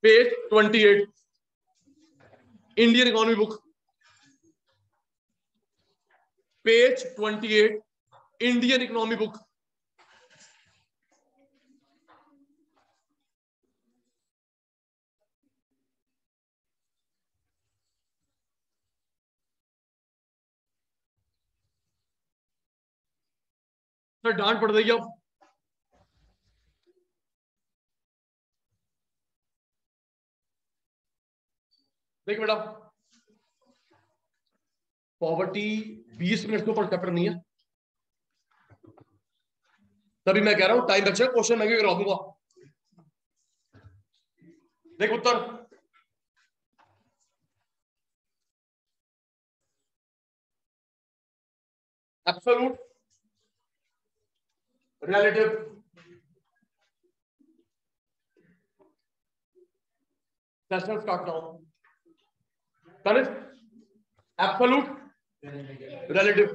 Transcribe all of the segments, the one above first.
Page 28 Indian economy book, page 28 Indian economy book. Sir डांट पड़ रही है अब। देखिए बेटा, पॉवर्टी 20 मिनट के ऊपर चैप्टर नहीं है, तभी मैं कह रहा हूं टाइम बचे, क्वेश्चन मैं भी करवा दूंगा। देख उत्तर, absolute, relative, session start now. Absolute, relative,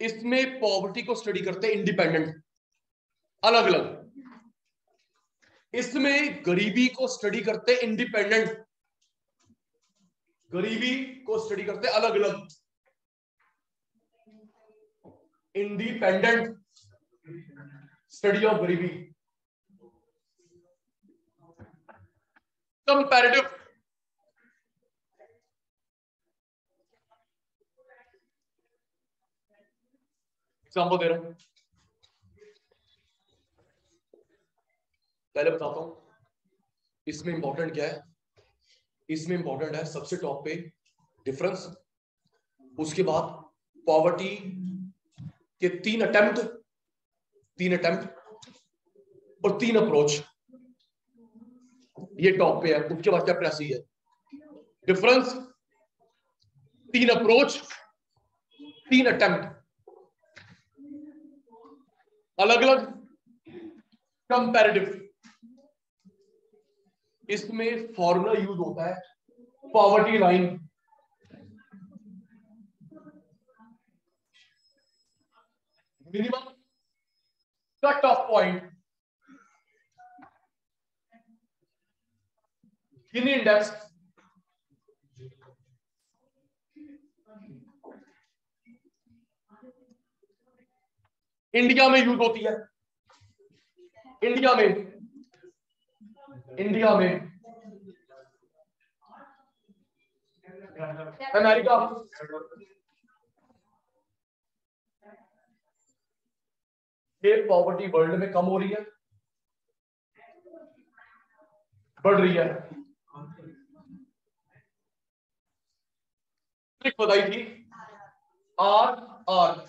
इसमें पॉवर्टी को स्टडी करते हैं इंडिपेंडेंट, अलग अलग। इसमें गरीबी को स्टडी करते हैं इंडिपेंडेंट, गरीबी को स्टडी करते हैं अलग अलग। इंडिपेंडेंट स्टडी ऑफ गरीबी। कंपैरेटिव, एग्जाम्पल दे रहा हूं, पहले बताता हूं इसमें इंपॉर्टेंट क्या है। इसमें इंपॉर्टेंट है सबसे टॉप पे डिफरेंस, उसके बाद पॉवर्टी के 3 अटेम्प्ट और 3 अप्रोच, ये टॉप पे है। उसके बाद चैप्टर ऐसे ही है, डिफरेंस, 3 अप्रोच, 3 अटेम्प्ट, अलग अलग, कंपैरेटिव। इसमें फॉर्मूला यूज होता है poverty line, minimum cut off point, Gini index, India में यूज होती है, इंडिया में अमेरिका, ये पॉवर्टी वर्ल्ड में कम हो रही है, बढ़ रही है। ट्रिक बताई थी R,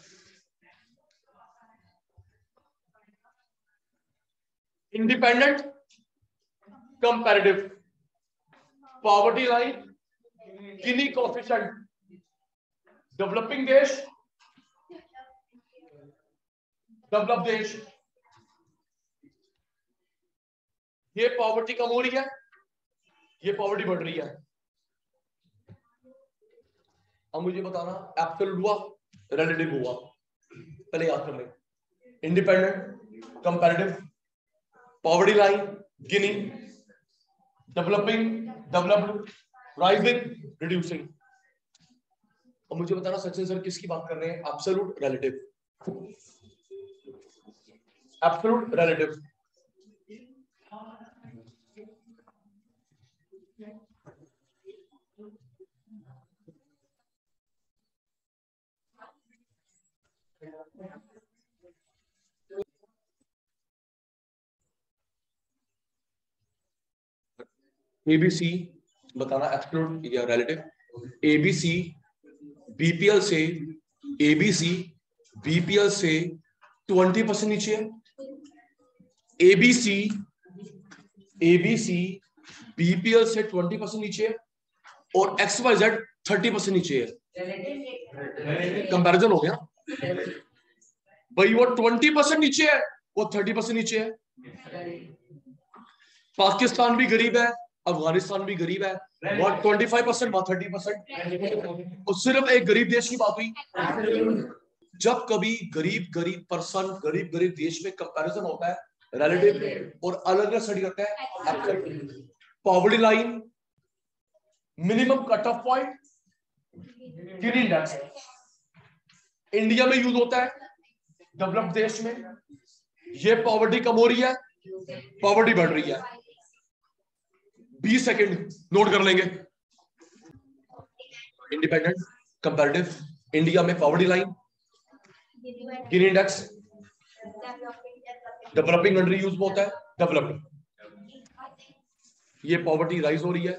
independent, comparative, poverty line, Gini coefficient, developing देश, डेवलप देश। ये पॉवर्टी कम हो रही है, ये पॉवर्टी बढ़ रही है। अब मुझे बताना एब्सोल्यूट हुआ, रिलेटिव हुआ, पहले याद कर ले। इंडिपेंडेंट, कंपैरेटिव, पॉवर्टी लाइन, गिनी, डेवलपिंग, डेवलप्ड, राइजिंग, रिड्यूसिंग। और मुझे बताना सचिन सर किसकी बात कर रहे हैं, absolute, relative, absolute, relative. ABC बताना एब्सोल्यूट या रिलेटिव। एबीसी बीपीएल से, एबीसी बीपीएल से 20% नीचे है, एबीसी बीपीएल से 20% नीचे है, और XYZ 30% नीचे है। कंपैरिजन हो गया भाई, वो 20% नीचे है, वो 30% नीचे है। पाकिस्तान भी गरीब है, अफगानिस्तान भी गरीब है, वहां 25%, वहां 30%। और सिर्फ एक गरीब देश की बात हुई। जब कभी गरीब पर्सन, गरीब देश में कंपैरिजन होता है रिलेटिव, और अलग अलग स्टडी करते हैं absolute. Poverty line, minimum cut off point, Gini index. India में यूज होता है, डेवलप्ड देश में ये पॉवर्टी कम हो रही है, पॉवर्टी बढ़ रही है। 20 सेकंड नोट कर लेंगे। इंडिपेंडेंट, कंपैरेटिव, इंडिया में poverty line, Gini index, developing country use होता है, डेवलप्ड। ये पॉवर्टी राइज हो रही है,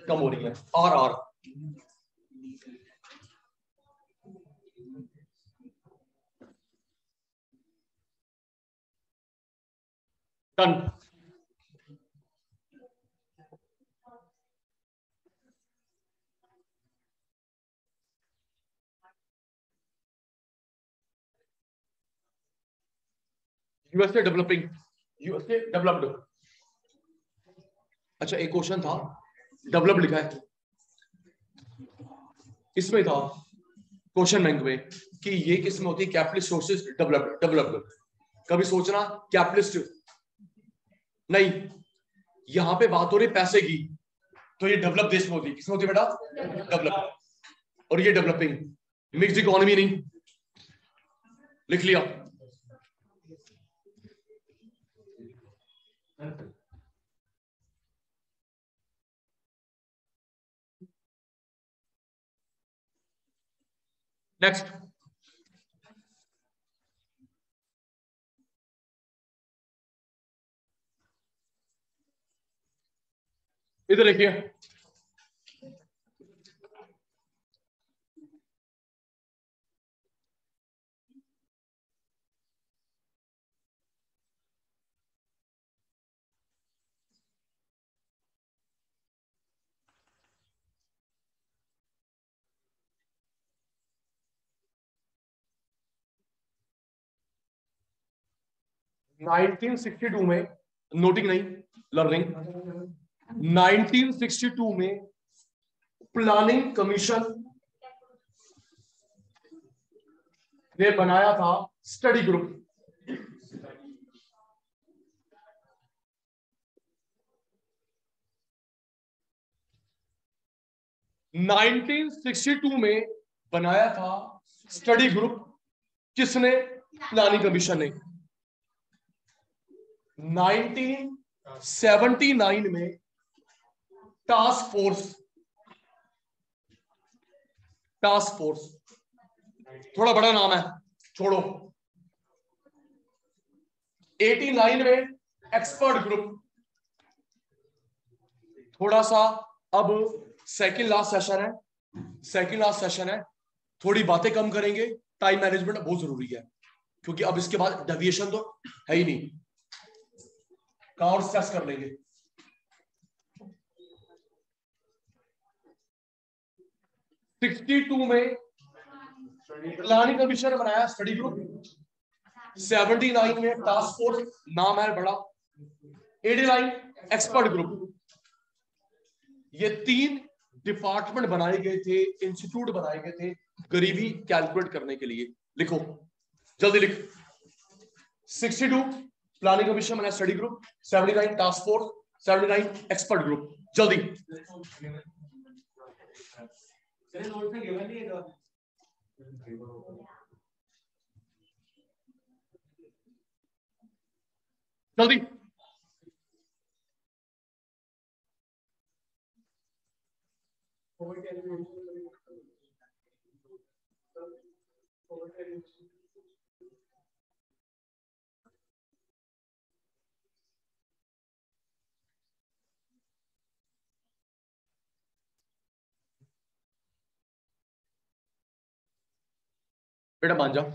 कम हो रही है, R. Done. USA developing, USA developed. अच्छा, एक क्वेश्चन था, डेवलप लिखा है, इसमें था क्वेश्चन बैंक में कि ये किस में होती है, कैपिटलिस्ट सोर्सेज डेवलप्ड। डेवलप्ड कभी सोचना कैपिटलिस्ट नहीं, यहां पे बात हो रही पैसे की, तो ये डेवलप देश में होती है। किसमें होती है बेटा? डेवलप। और ये डेवलपिंग, मिक्स्ड इकोनॉमी नहीं, लिख लिया। नेक्स्ट, इधर देखिए, नाइनटीन 1962 में, नोटिंग नहीं, लर्निंग। 1962 में प्लानिंग कमीशन ने बनाया था स्टडी ग्रुप। नाइनटीन 1962 में बनाया था स्टडी ग्रुप, किसने? प्लानिंग कमीशन ने। 1979 में टास्क फोर्स, टास्क फोर्स थोड़ा बड़ा नाम है, छोड़ो। 89 में एक्सपर्ट ग्रुप, थोड़ा सा, अब सेकंड लास्ट सेशन है, सेकंड लास्ट सेशन है, थोड़ी बातें कम करेंगे, टाइम मैनेजमेंट बहुत जरूरी है, क्योंकि अब इसके बाद डेविएशन तो है ही नहीं, और स्ट्रेस कर लेंगे। सिक्सटी टू में प्लानिंग कमीशन ने बनाया स्टडी ग्रुप। 79 में टास्क फोर्स, नाम है बड़ा। 89 एक्सपर्ट ग्रुप। ये 3 डिपार्टमेंट बनाए गए थे, इंस्टीट्यूट बनाए गए थे गरीबी कैलकुलेट करने के लिए। लिखो, जल्दी लिख। 62 प्लानिंग कमीशन बनाया study group, 79 task force, 79 expert group. जल्दी जल्दी। बेटा मान जाओ,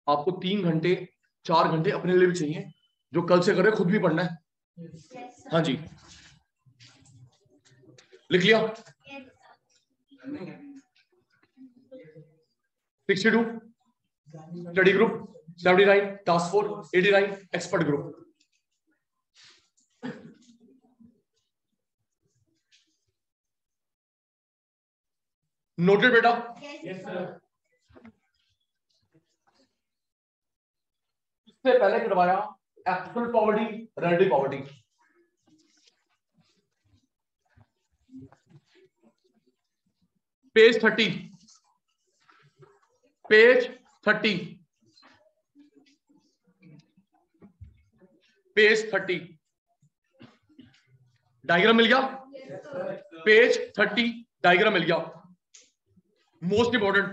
आपको 3 घंटे 4 घंटे अपने लिए भी चाहिए, जो कल से करे खुद भी पढ़ना है। हाँ जी, लिख लिया। 62 study group, 79 task force, 89 expert group. Noted बेटा? इससे पहले करवाया absolute poverty, relative poverty. Page 30, page 30, page 30 diagram मिल गया। पेज 30 डायग्राम मिल गया। मोस्ट इंपॉर्टेंट,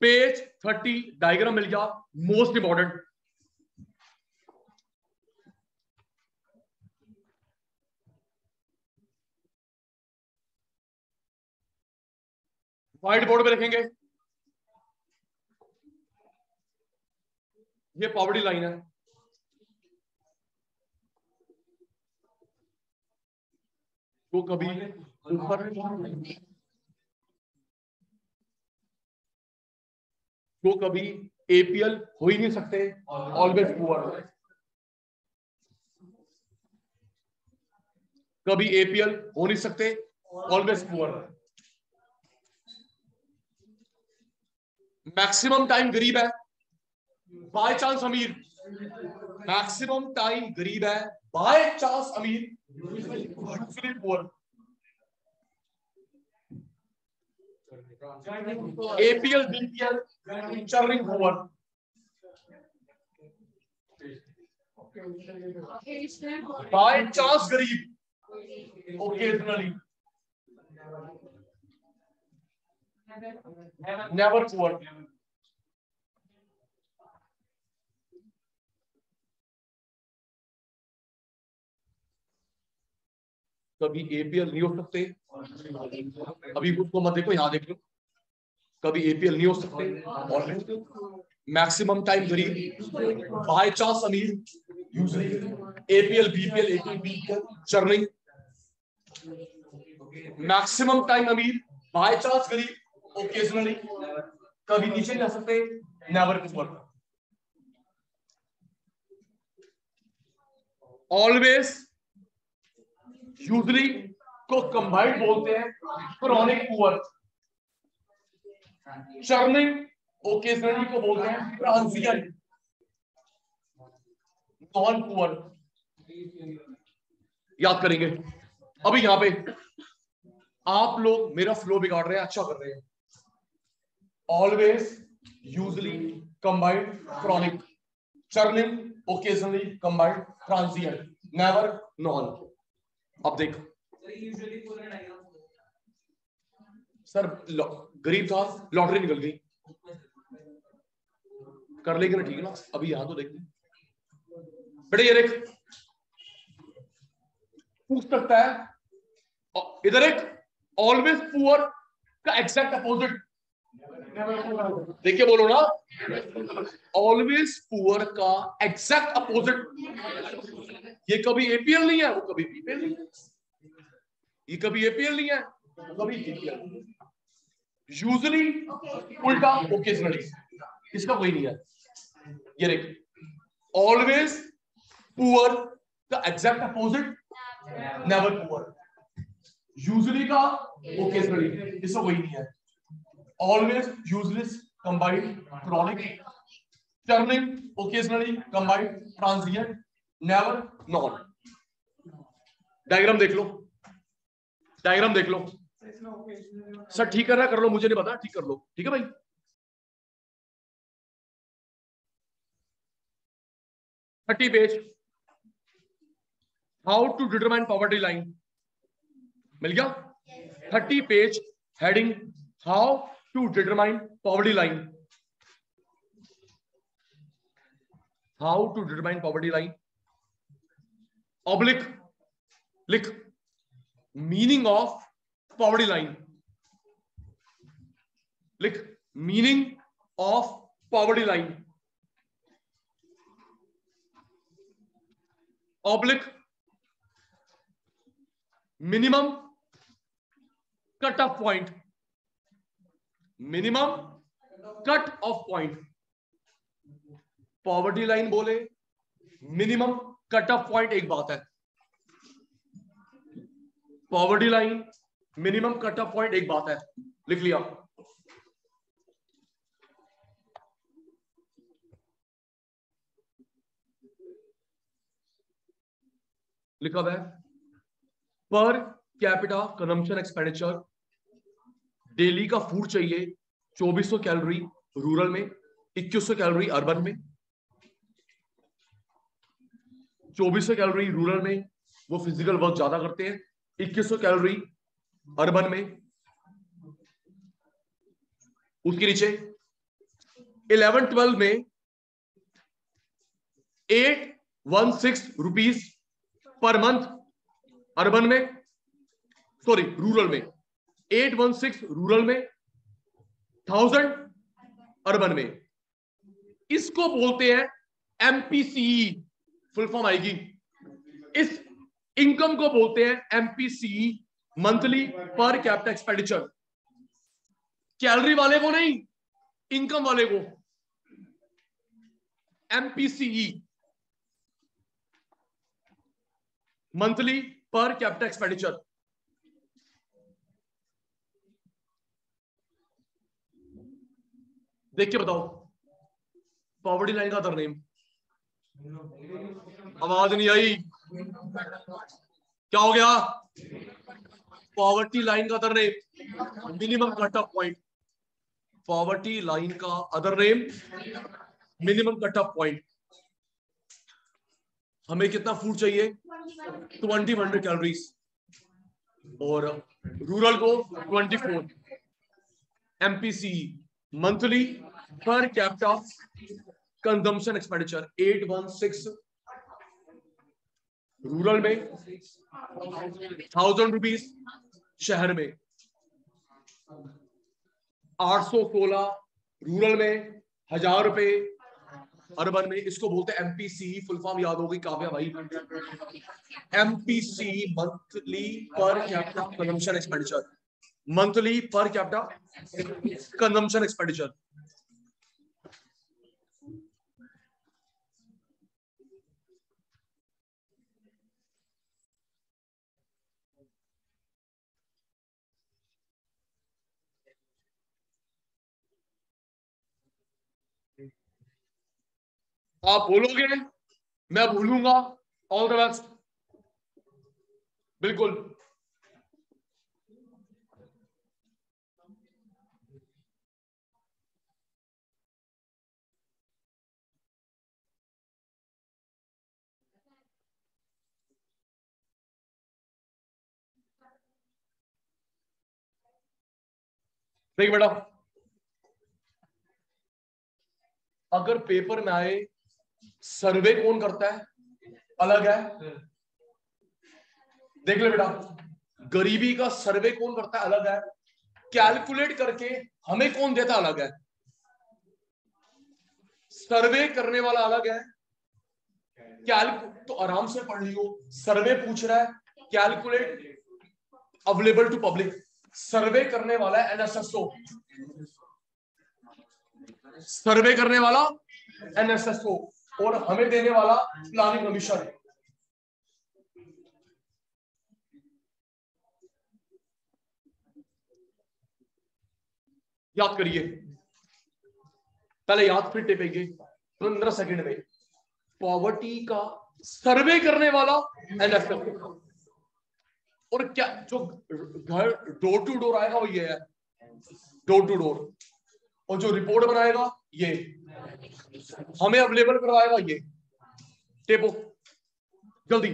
पेज 30 डायग्राम मिल गया, मोस्ट इंपॉर्टेंट। व्हाइट बोर्ड पे रखेंगे, ये पॉवर्टी लाइन है। तो कभी ऊपर, तो कभी एपीएल हो ही नहीं सकते, ऑलवेज पुअर। कभी एपीएल हो नहीं सकते, ऑलवेज पुअर। मैक्सिमम टाइम गरीब है, बाय चांस अमीर। मैक्सिमम टाइम गरीब है, बाय चांस अमीर, usually poor. APL BPL churning poor. By chance गरीब, ओकेजनली, नेवर पुअर। कभी एपीएल नहीं हो सकते, अभी उसको मत देखो, यहां देख लो। कभी एपीएल नहीं हो सकते, और मैक्सिमम टाइम गरीब, बाय चांस अमीर, usually APL BPL APL BPL churning. Maximum time अमीर, बाय चांस गरीब, ओकेजनली, कभी नीचे नहीं आ सकते, नेवर पुअर। ऑलवेज, यूजुअली को कंबाइंड बोलते हैं क्रॉनिक पुअर। चर्निंग, ओकेजनली को बोलते हैं ट्रांजिएंट नॉन पुअर। याद करेंगे। अभी यहां पे आप लोग मेरा फ्लो बिगाड़ रहे हैं, अच्छा कर रहे हैं। Always, usually, combined, chronic, churning, occasionally, combined, transient, never, non. अब देखो सर, गरीब था, लॉटरी निकल गई, कर लेंगे ना, ठीक है ना। अभी यहां तो देखते बेटे, ये देख, पूछ सकता है इधर एक ऑलवेज पुअर का एग्जैक्ट अपोजिट। देखिए बोलो ना, ऑलवेज पुअर का एग्जैक्ट अपोजिट। ये कभी एपीएल नहीं है, वो कभी बीपीएल नहीं है। ये कभी एपीएल नहीं है, वो कभी बीपीएल। यूजुअली उल्टा, ओकेजनली, इसका कोई नहीं है। ये देख, ऑलवेज पुअर का exact opposite, never poor. Usually का ओकेजनली, इसका कोई नहीं है। Always, useless, combined, chronic, turning, occasionally, combined, transient, never, non. Diagram देख लो, डायग्राम देख लो। सर ठीक कर रहा, कर लो, मुझे नहीं पता, ठीक कर लो, ठीक है भाई। Thirty page, how to determine poverty line, मिल गया। 30 page, heading how to determine poverty line. How to determine poverty line, oblique लिख, मीनिंग ऑफ पॉवर्टी लाइन, लिख, meaning of poverty line, oblique, minimum cut off point, minimum cut off point. Poverty line बोले, minimum cut off point एक बात है। Poverty line, minimum cut off point एक बात है, लिख लिया। लिखा हुआ है पर कैपिटा कंजम्पशन एक्सपेंडिचर, डेली का फूड चाहिए 2400 कैलोरी रूरल में, 2100 कैलोरी अर्बन में। 2400 कैलोरी रूरल में वो फिजिकल वर्क ज्यादा करते हैं, 2100 कैलोरी अर्बन में। उसके नीचे 11-12 में 816 रुपीज पर मंथ अर्बन में, सॉरी रूरल में, 816 रूरल में, 1000 अर्बन में। इसको बोलते हैं एमपीसीई, फुल फॉर्म आएगी। इस इनकम को बोलते हैं MPCE, monthly per capita expenditure. Calorie वाले को नहीं, इनकम वाले को MPCE, monthly per capita expenditure. देख के बताओ पॉवर्टी लाइन का अदर नेम। आवाज नहीं आई, क्या हो गया? पॉवर्टी लाइन का other name minimum cut off point. Poverty line का other name minimum cut off point. हमें कितना फूड चाहिए? 2100 कैलोरीज, और रूरल को 24। MPC monthly per capita consumption expenditure 816 rural में, 1000 रुपीज शहर में, 816 रूरल में, 1000 रुपए अर्बन में। इसको बोलते हैं एमपीसी, फुल फॉर्म याद होगी काव्या भाई, MPC monthly per capita consumption expenditure, monthly per capita consumption expenditure. आप बोलोगे, मैं भूलूंगा। All the best. बिल्कुल। देख बेटा, अगर पेपर में आए सर्वे कौन करता है अलग है। देख ले बेटा, गरीबी का सर्वे कौन करता है अलग है, कैलकुलेट करके हमें कौन देता अलग है। सर्वे करने वाला अलग है, तो आराम से पढ़ लियो। सर्वे पूछ रहा है, कैलकुलेट अवेलेबल टू पब्लिक। सर्वे करने वाला है एनएसएसओ, सर्वे करने वाला एनएसएसओ, और हमें देने वाला प्लानिंग कमीशन। याद करिए, पहले याद फिर टेपेंगे 15 सेकंड में। पॉवर्टी का सर्वे करने वाला एनएसएसओ, और क्या जो घर डोर टू डोर आएगा वो ये है, डोर टू डोर। और जो रिपोर्ट बनाएगा ये, हमें अवेलेबल करवाएगा ये। टेपो जल्दी।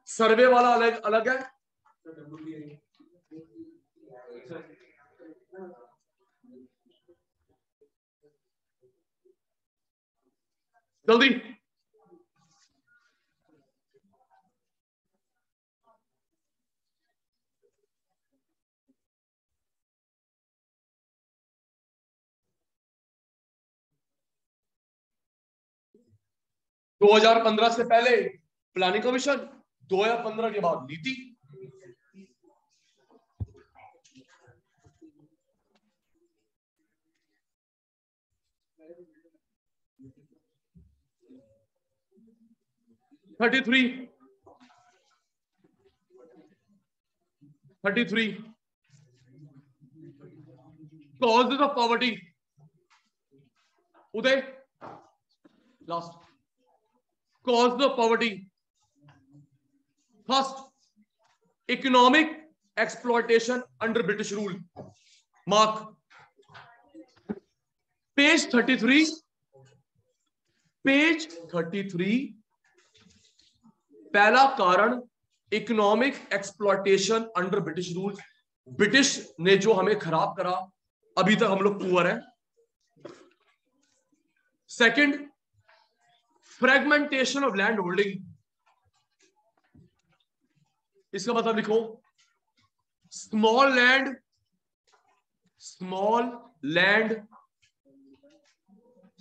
सर्वे वाला अलग अलग है, जल्दी। दो 2015 से पहले प्लानिंग कमीशन, 2015 के बाद नीति। Thirty three causes of poverty. Uday last, cause of poverty. First economic exploitation under British rule, mark page 33, page 33। पहला कारण economic exploitation under British rule, British ने जो हमें खराब करा, अभी तक हम लोग पुअर हैं। Second, fragmentation of land holding, इसका मतलब लिखो small land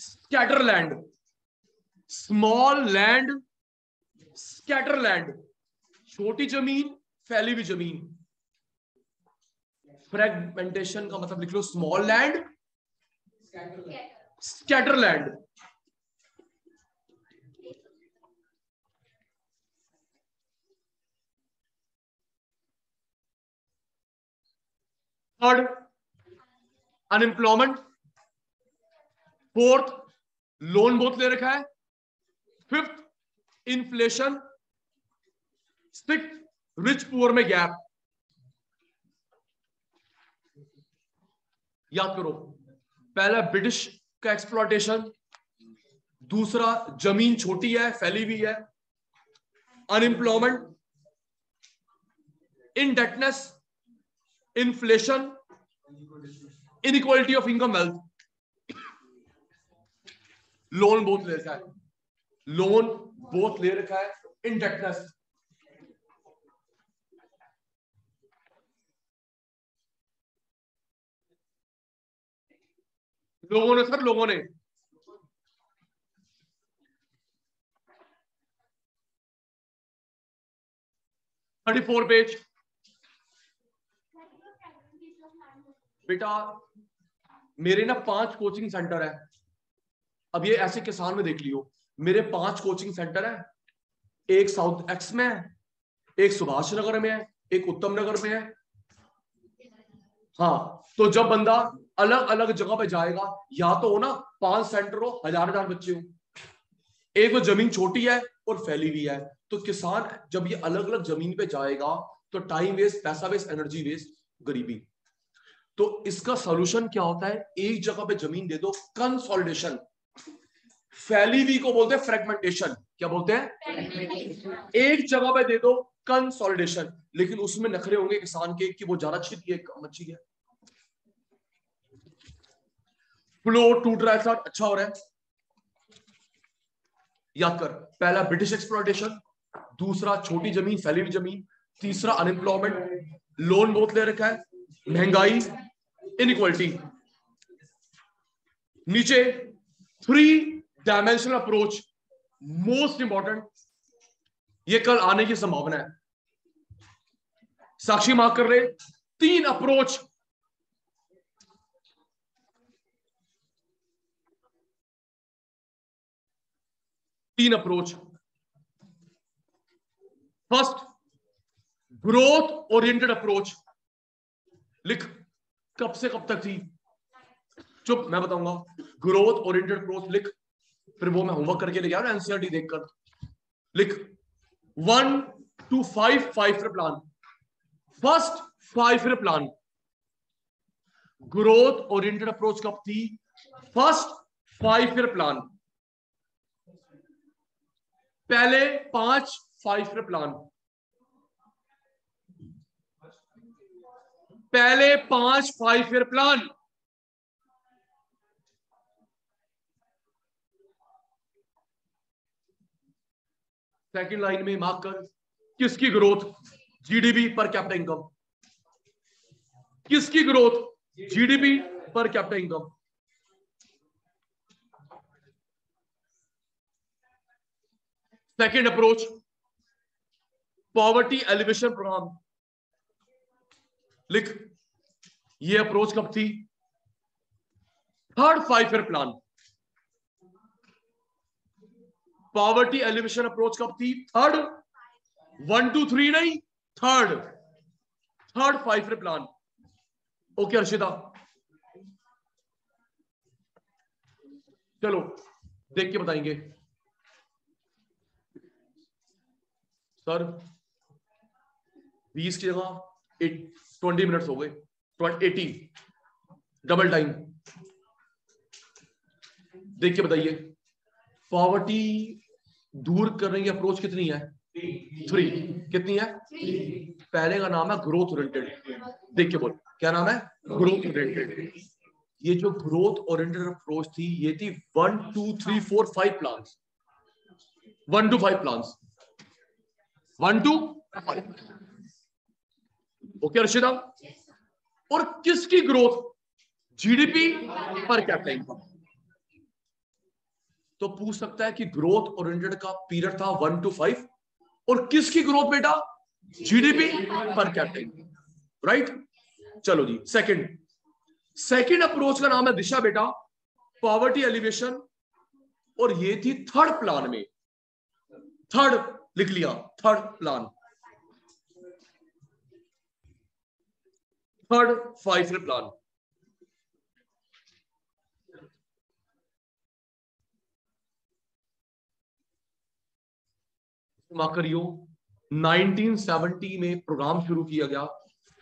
scatter land, small land scatter land, छोटी जमीन फैली हुई जमीन। फ्रेगमेंटेशन का मतलब लिख लो small land scatter land. Third, unemployment. Fourth, loan बहुत ले रखा है। Fifth, inflation. Sixth, rich poor में गैप। याद करो, पहला ब्रिटिश का एक्सप्लॉयटेशन, दूसरा जमीन छोटी है फैली हुई है, unemployment, indebtedness, inflation, inequality of income wealth. Loan बहुत ले रखा है, इनडेटनेस। लोगों ने 34 पेज। बेटा मेरे ना 5 कोचिंग सेंटर है, अब ये ऐसे किसान में देख लियो, मेरे 5 कोचिंग सेंटर है, एक साउथ एक्स में है, एक सुभाष नगर में है, एक उत्तम नगर में है। हाँ, तो जब बंदा अलग अलग जगह पे जाएगा, या तो हो ना 5 सेंटर हो, हजार बच्चे हो, एक वो जमीन छोटी है और फैली हुई है, तो किसान जब ये अलग अलग जमीन पे जाएगा तो टाइम वेस्ट, पैसा वेस्ट, एनर्जी वेस्ट, गरीबी। तो इसका सॉल्यूशन क्या होता है, एक जगह पे जमीन दे दो, कंसोलिडेशन। फैली हुई को बोलते हैं फ्रेगमेंटेशन। क्या बोलते हैं? एक जगह पे दे दो, कंसोलिडेशन। लेकिन उसमें नखरे होंगे किसान के कि वो ज्यादा अच्छी है, कम अच्छी है, फ्लो टूट रहा है, साथ अच्छा हो रहा है। याद कर, पहला ब्रिटिश एक्सप्लॉयटेशन, दूसरा छोटी जमीन फैली हुई जमीन, तीसरा अनएम्प्लॉयमेंट, लोन बहुत ले रखा है, महंगाई, इनइक्वालिटी। नीचे 3 डायमेंशनल अप्रोच, मोस्ट इंपॉर्टेंट, ये कल आने की संभावना है, साक्षी मार्क कर रहे। 3 approach, first growth oriented approach, लिख कब से कब तक थी, चुप, मैं बताऊंगा। ग्रोथ ओरिएंटेड अप्रोच लिख, फिर वो मैं होमवर्क करके ले गया ना एनसीईआरटी देखकर, लिख 1 to 5 5 year plan. First 5 year plan, growth oriented approach कब थी, फर्स्ट 5 ईयर प्लान। पहले 5 5 ईयर प्लान, पहले 5 5 ईयर प्लान। सेकंड लाइन में मार्क कर, किसकी growth, GDP per capita income, किसकी growth, GDP per capita income. Second approach, poverty alleviation programme, लिख ये अप्रोच कब थी, third 5 year plan. Poverty alleviation approach कब थी, थर्ड, 1 2 3 नहीं, third 5 year plan. Okay Arshita, चलो देख के बताएंगे सर। 20 की जगह 20 मिनट्स हो गए, 80 डबल टाइम। देख के बताइए पॉवर्टी दूर करने की अप्रोच कितनी है? 3। कितनी है? पहले का नाम है ग्रोथ ओरिएंटेड। देख के बोल, क्या नाम है? Growth oriented. ये जो ग्रोथ ओरिएंटेड अप्रोच थी, ये थी 1 2 3 4 5 plans, 1 to 5 plans, 1 to 5। Okay Arshida? और किसकी growth? GDP per capita income. तो पूछ सकता है कि ग्रोथ ओरिएंटेड का पीरियड था 1 to 5, और किसकी ग्रोथ बेटा? GDP per capita income, right? चलो जी, सेकंड अप्रोच का नाम है दिशा बेटा, पॉवर्टी एलिवेशन, और ये थी थर्ड प्लान में। थर्ड लिख लिया, third plan, third 5 year plan. करियो 1970 में प्रोग्राम शुरू किया गया,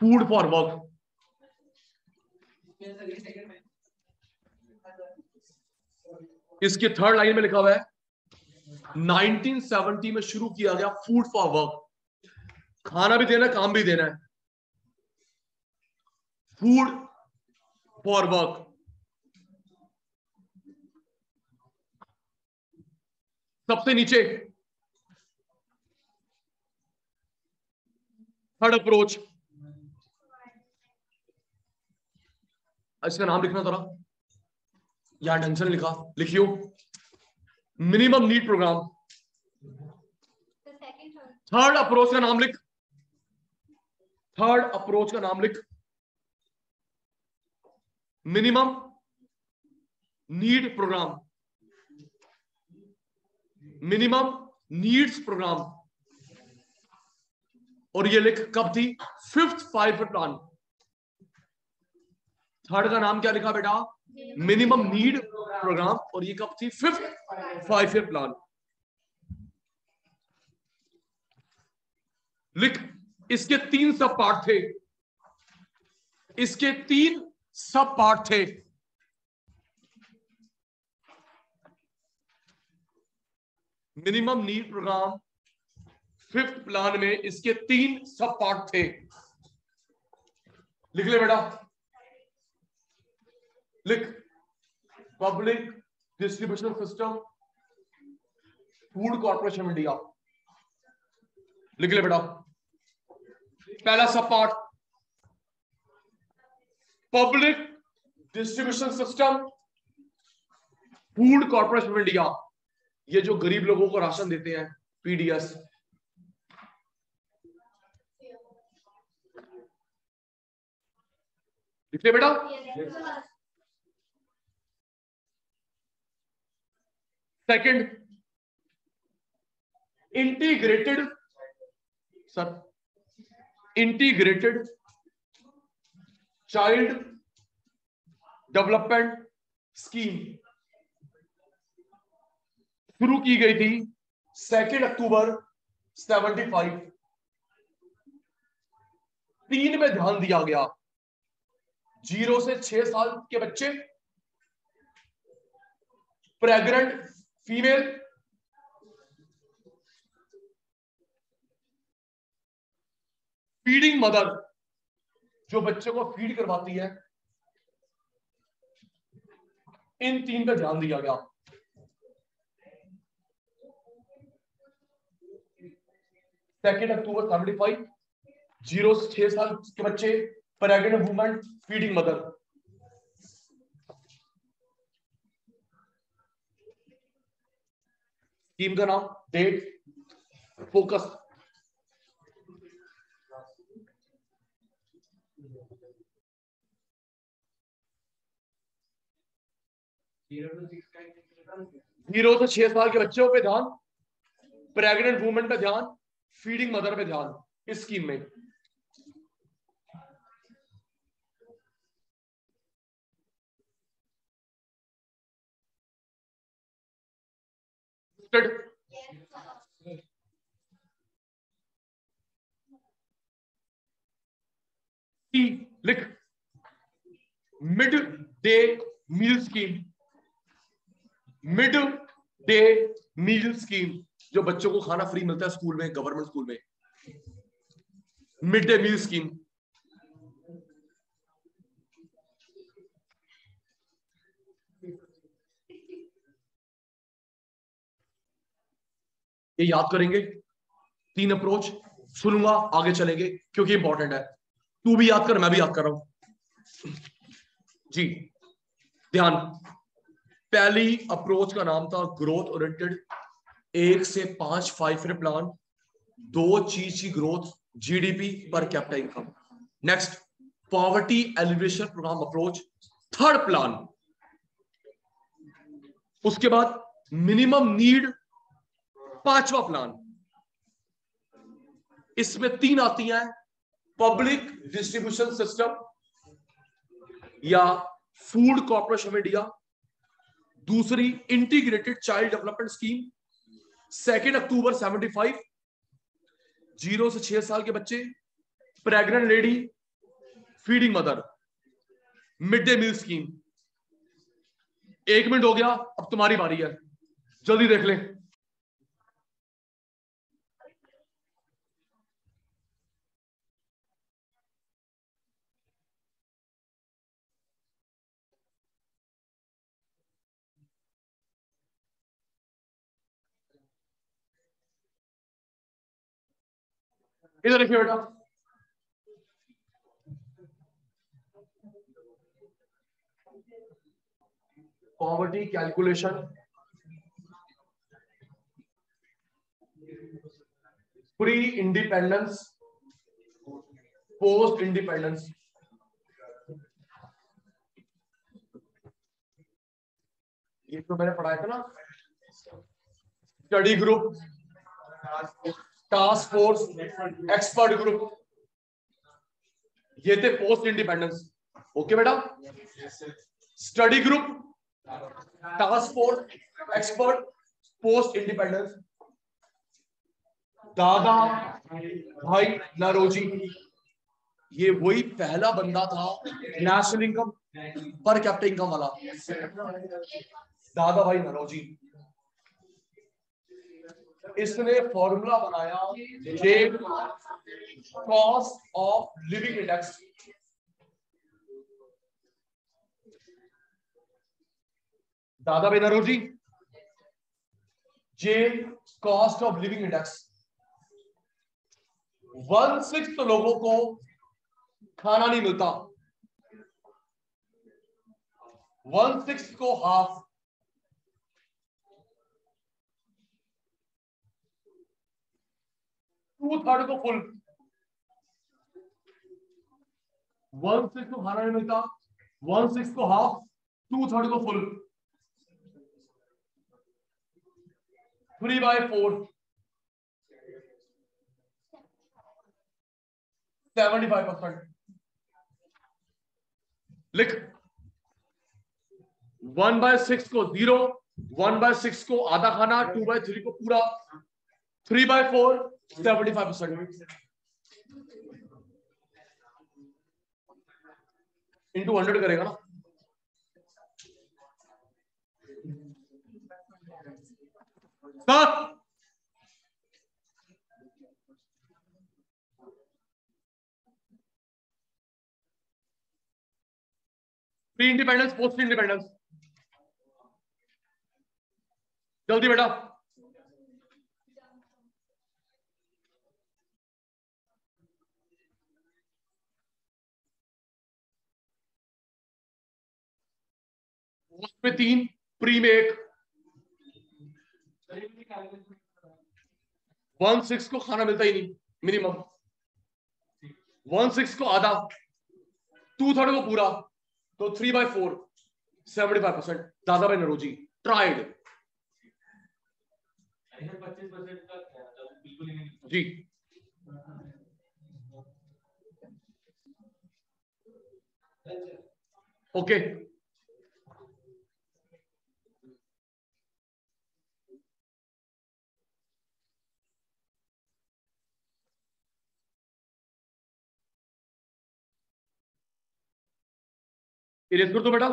फूड फॉर वर्क। इसके थर्ड लाइन में लिखा हुआ है 1970 में शुरू किया गया फूड फॉर वर्क। खाना भी देना है, काम भी देना है, फूड फॉर वर्क। सबसे नीचे थर्ड अप्रोच, इसका नाम लिखना जरा, यहां ढंग से लिखा, लिखियो, minimum need programme. Third approach का नाम लिख, थर्ड अप्रोच का नाम लिख, minimum need programme, minimum needs programme. और ये लिख कब थी? 5th 5 year plan. थर्ड का नाम क्या लिखा बेटा? मिनिमम नीड प्रोग्राम, और ये कब थी? 5th 5 year plan. लिख, इसके 3 सब पार्ट थे, इसके 3 सब पार्ट थे। Minimum need programme 5th plan में इसके 3 सब पार्ट थे। लिख ले बेटा, लिख, public distribution system, food corporation India. लिख ले बेटा, पहला सब part public distribution system, food corporation India. ये जो गरीब लोगों को राशन देते हैं, पीडीएस। लिख ले बेटा। Second, integrated, sir, integrated child development scheme शुरू की गई थी 2 अक्टूबर 75। 3 में ध्यान दिया गया, 0 से 6 साल के बच्चे, प्रेग्नेंट फीमेल, फीडिंग मदर, जो बच्चे को फीड करवाती है, इन 3 पे ध्यान दिया गया। 2 अक्टूबर 75, 0 से 6 साल के बच्चे, pregnant woman, feeding mother. Scheme का नाम, डेट, फोकस। जीरो से 6 साल के बच्चों पे ध्यान, प्रेग्नेंट वुमेन पे ध्यान, फीडिंग मदर पे ध्यान, इस स्कीम में। लिख, mid day meal scheme, mid day meal scheme, जो बच्चों को खाना फ्री मिलता है स्कूल में, गवर्नमेंट स्कूल में, मिड डे मील स्कीम। ये याद करेंगे, 3 अप्रोच, सुनूंगा आगे चलेंगे क्योंकि इंपॉर्टेंट है। तू भी याद कर, मैं भी याद कर रहा हूं जी। ध्यान, पहली अप्रोच का नाम था ग्रोथ ओरिएंटेड, 1 से 5 5 ईयर प्लान, 2 चीज की growth, GDP per capita income. Next, poverty alleviation programme approach, third plan. उसके बाद मिनिमम नीड, 5वां प्लान। इसमें 3 आती हैं, पब्लिक डिस्ट्रीब्यूशन सिस्टम या फूड कॉर्पोरेशन ऑफ इंडिया, दूसरी इंटीग्रेटेड चाइल्ड डेवलपमेंट स्कीम, 2 अक्टूबर 75, 0 से 6 साल के बच्चे, pregnant lady, feeding mother, mid day meal scheme. 1 minute हो गया, अब तुम्हारी बारी है, जल्दी देख ले। इधर देखिए बेटा, poverty calculation, pre independence, post independence. ये तो मैंने पढ़ाया था ना, study group, task force, expert group, ये थे पोस्ट इंडिपेंडेंस। ओके बेटा, study group, task force, expert, post independence. दादा भाई नरोजी, ये वही पहला बंदा था नेशनल इनकम पर कैपिटा इनकम वाला, दादा भाई नरोजी। इसने फॉर्मूला बनाया जे कॉस्ट ऑफ लिविंग इंडेक्स, दादा भाई नरोजी, जे कॉस्ट ऑफ लिविंग इंडेक्स। 1/6 लोगों को खाना नहीं मिलता, 1/6 को हाफ, 2/3 को फुल। 1/6 को खाना नहीं मिलता, 1/6 को हाफ, 2/3 को फुल। 3/4, 75%। लिख, 1/6 को 0, 1/6 को आधा खाना, 2/3 को पूरा, 3/4 75%। इंटू 100 करेगा ना, sir pre independence, post independence, जल्दी बेटा। पोस्ट में 3, प्री में 1। 1/6 को खाना मिलता ही नहीं मिनिमम, 1/6 को आधा, 2/3 को पूरा, तो 3/4 75%। दादा भाई नरोजी ट्राइड जी। ओके, इरेज कर दो बेटा।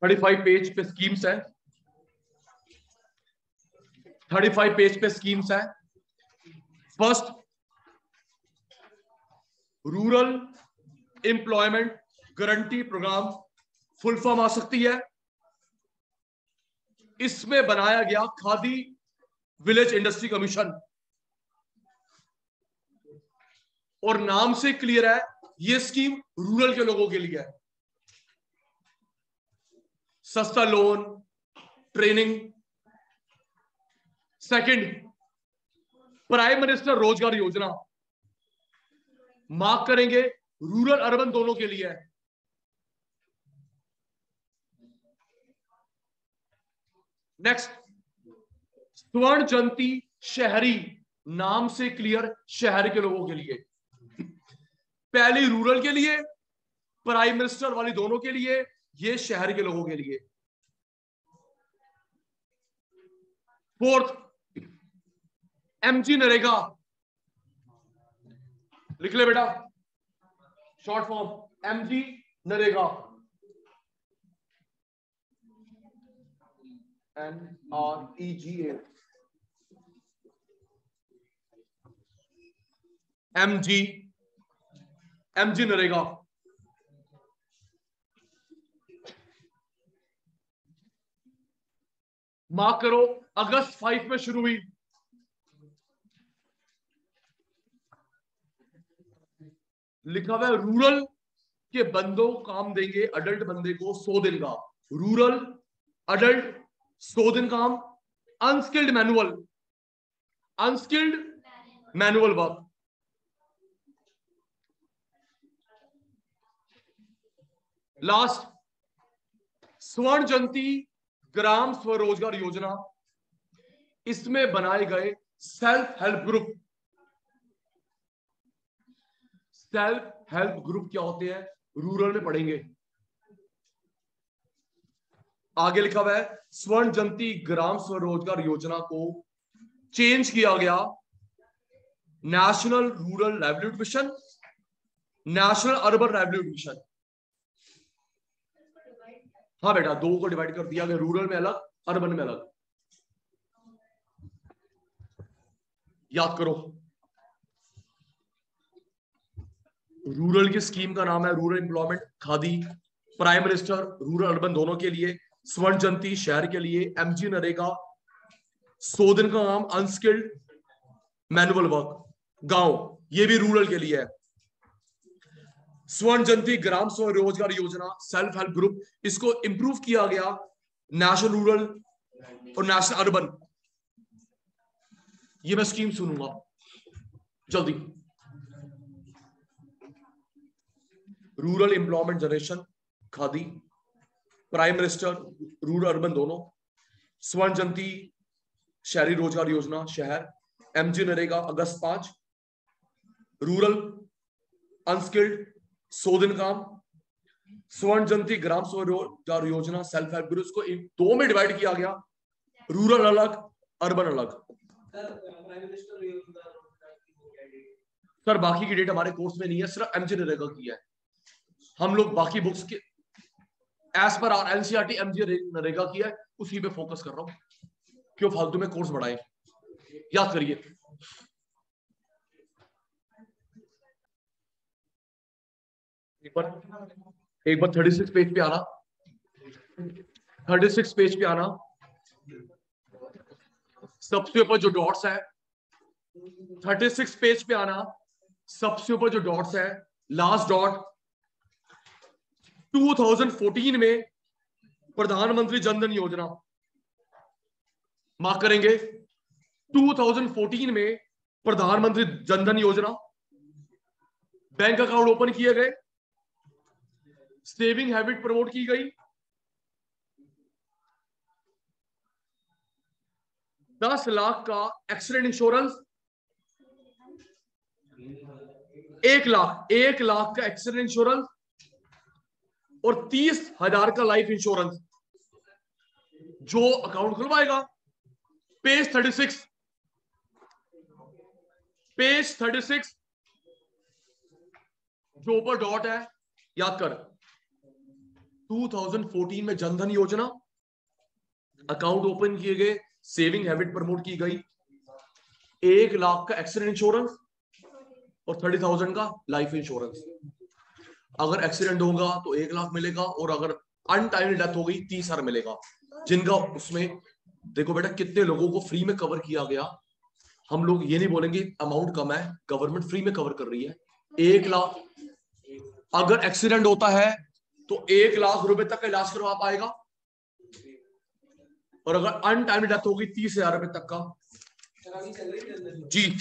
थर्टी फाइव पेज पे स्कीम्स है, 35 पेज पे स्कीम्स है। First, rural employment guarantee programme, full form आ सकती है। इसमें बनाया गया खादी विलेज इंडस्ट्री कमीशन, और नाम से क्लियर है ये स्कीम रूरल के लोगों के लिए है। सस्ता loan, training. Second, prime minister Rozgar योजना, मार्क करेंगे रूरल अर्बन दोनों के लिए है। नेक्स्ट, स्वर्ण जयंती शहरी, नाम से क्लियर शहर के लोगों के लिए। पहली रूरल के लिए, प्राइम मिनिस्टर वाली दोनों के लिए, ये शहर के लोगों के लिए। फोर्थ, एमजी नरेगा, लिख ले बेटा short form MG NREGA, NREGA, MG NREGA. Mark करो, अगस्त 5 में शुरू हुई। लिखा हुआ है रूरल के बंदों को काम देंगे, अडल्ट बंदे को 100 दिन का। रूरल अडल्ट 100 दिन काम, अनस्किल्ड मैनुअल वर्क। लास्ट, स्वर्ण जयंती ग्राम स्वरोजगार योजना, इसमें बनाए गए self help group. Self help group क्या होते हैं रूरल में पढ़ेंगे। आगे लिखा हुआ है स्वर्ण जयंती ग्राम स्वरोजगार योजना को चेंज किया गया national rural livelihood mission, national urban livelihood mission. हाँ बेटा, दो को डिवाइड कर दिया गया, रूरल में अलग, अर्बन में अलग। याद करो, रूरल की स्कीम का नाम है rural employment khadi, prime minister rural urban दोनों के लिए, स्वर्ण जयंती शहर के लिए, एमजी नरेगा 100 दिन का काम, अनस्किल्ड मैनुअल वर्क गांव, ये भी रूरल के लिए है। स्वर्ण जयंती ग्राम स्वरोजगार योजना सेल्फ हेल्प ग्रुप, इसको इंप्रूव किया गया नेशनल रूरल और नेशनल अर्बन। ये मैं स्कीम सुनूंगा जल्दी। Rural employment generation khadi, prime minister rural urban दोनों, स्वर्ण जयंती शहरी रोजगार योजना शहर, एमजी नरेगा अगस्त 5, रूरल अनस्किल्ड 100 दिन काम, स्वर्ण जयंती ग्राम स्वरोजगार योजना सेल्फ हेल्प ग्रुप को दो में डिवाइड किया गया, रूरल अलग अर्बन अलग। सर बाकी की डेट हमारे कोर्स में नहीं है, सिर्फ एमजी नरेगा की है। हम लोग बाकी बुक्स के as per are NCERT MG NREGA की है, उसी पे फोकस कर रहा हूं, क्यों फालतू में कोर्स बढ़ाए। याद करिए, एक बार 36 पेज पे आना, 36 पेज पे आना, सबसे ऊपर जो डॉट्स है 36 पेज पे आना, सबसे ऊपर जो डॉट्स है, लास्ट डॉट 2014 में प्रधानमंत्री जनधन योजना, मार्क करेंगे 2014 में प्रधानमंत्री जनधन योजना, बैंक अकाउंट ओपन किए गए, सेविंग हैबिट प्रमोट की गई, 10 लाख का एक्सीडेंट इंश्योरेंस, 1 लाख का एक्सीडेंट इंश्योरेंस और 30,000 का लाइफ इंश्योरेंस। जो अकाउंट खुलवाएगा, पेज 36 जो ऊपर डॉट है, याद कर, 2014 में जनधन योजना अकाउंट ओपन किए गए, सेविंग हैबिट प्रमोट की गई, 1 लाख का एक्सीडेंट इंश्योरेंस और 30,000 का लाइफ इंश्योरेंस। अगर एक्सीडेंट होगा तो 1 लाख मिलेगा और अगर अनटाइमली डेथ हो गई 30,000 मिलेगा। जिनका उसमें देखो बेटा कितने लोगों को फ्री में कवर किया गया। हम लोग ये नहीं बोलेंगे अमाउंट कम है, गवर्नमेंट फ्री में कवर कर रही है। 1 लाख अगर एक्सीडेंट होता है तो 1 लाख रुपए तक का इलाज करवा पाएगा और अगर अनटाइमली डेथ होगी 30,000 रुपए तक का। जी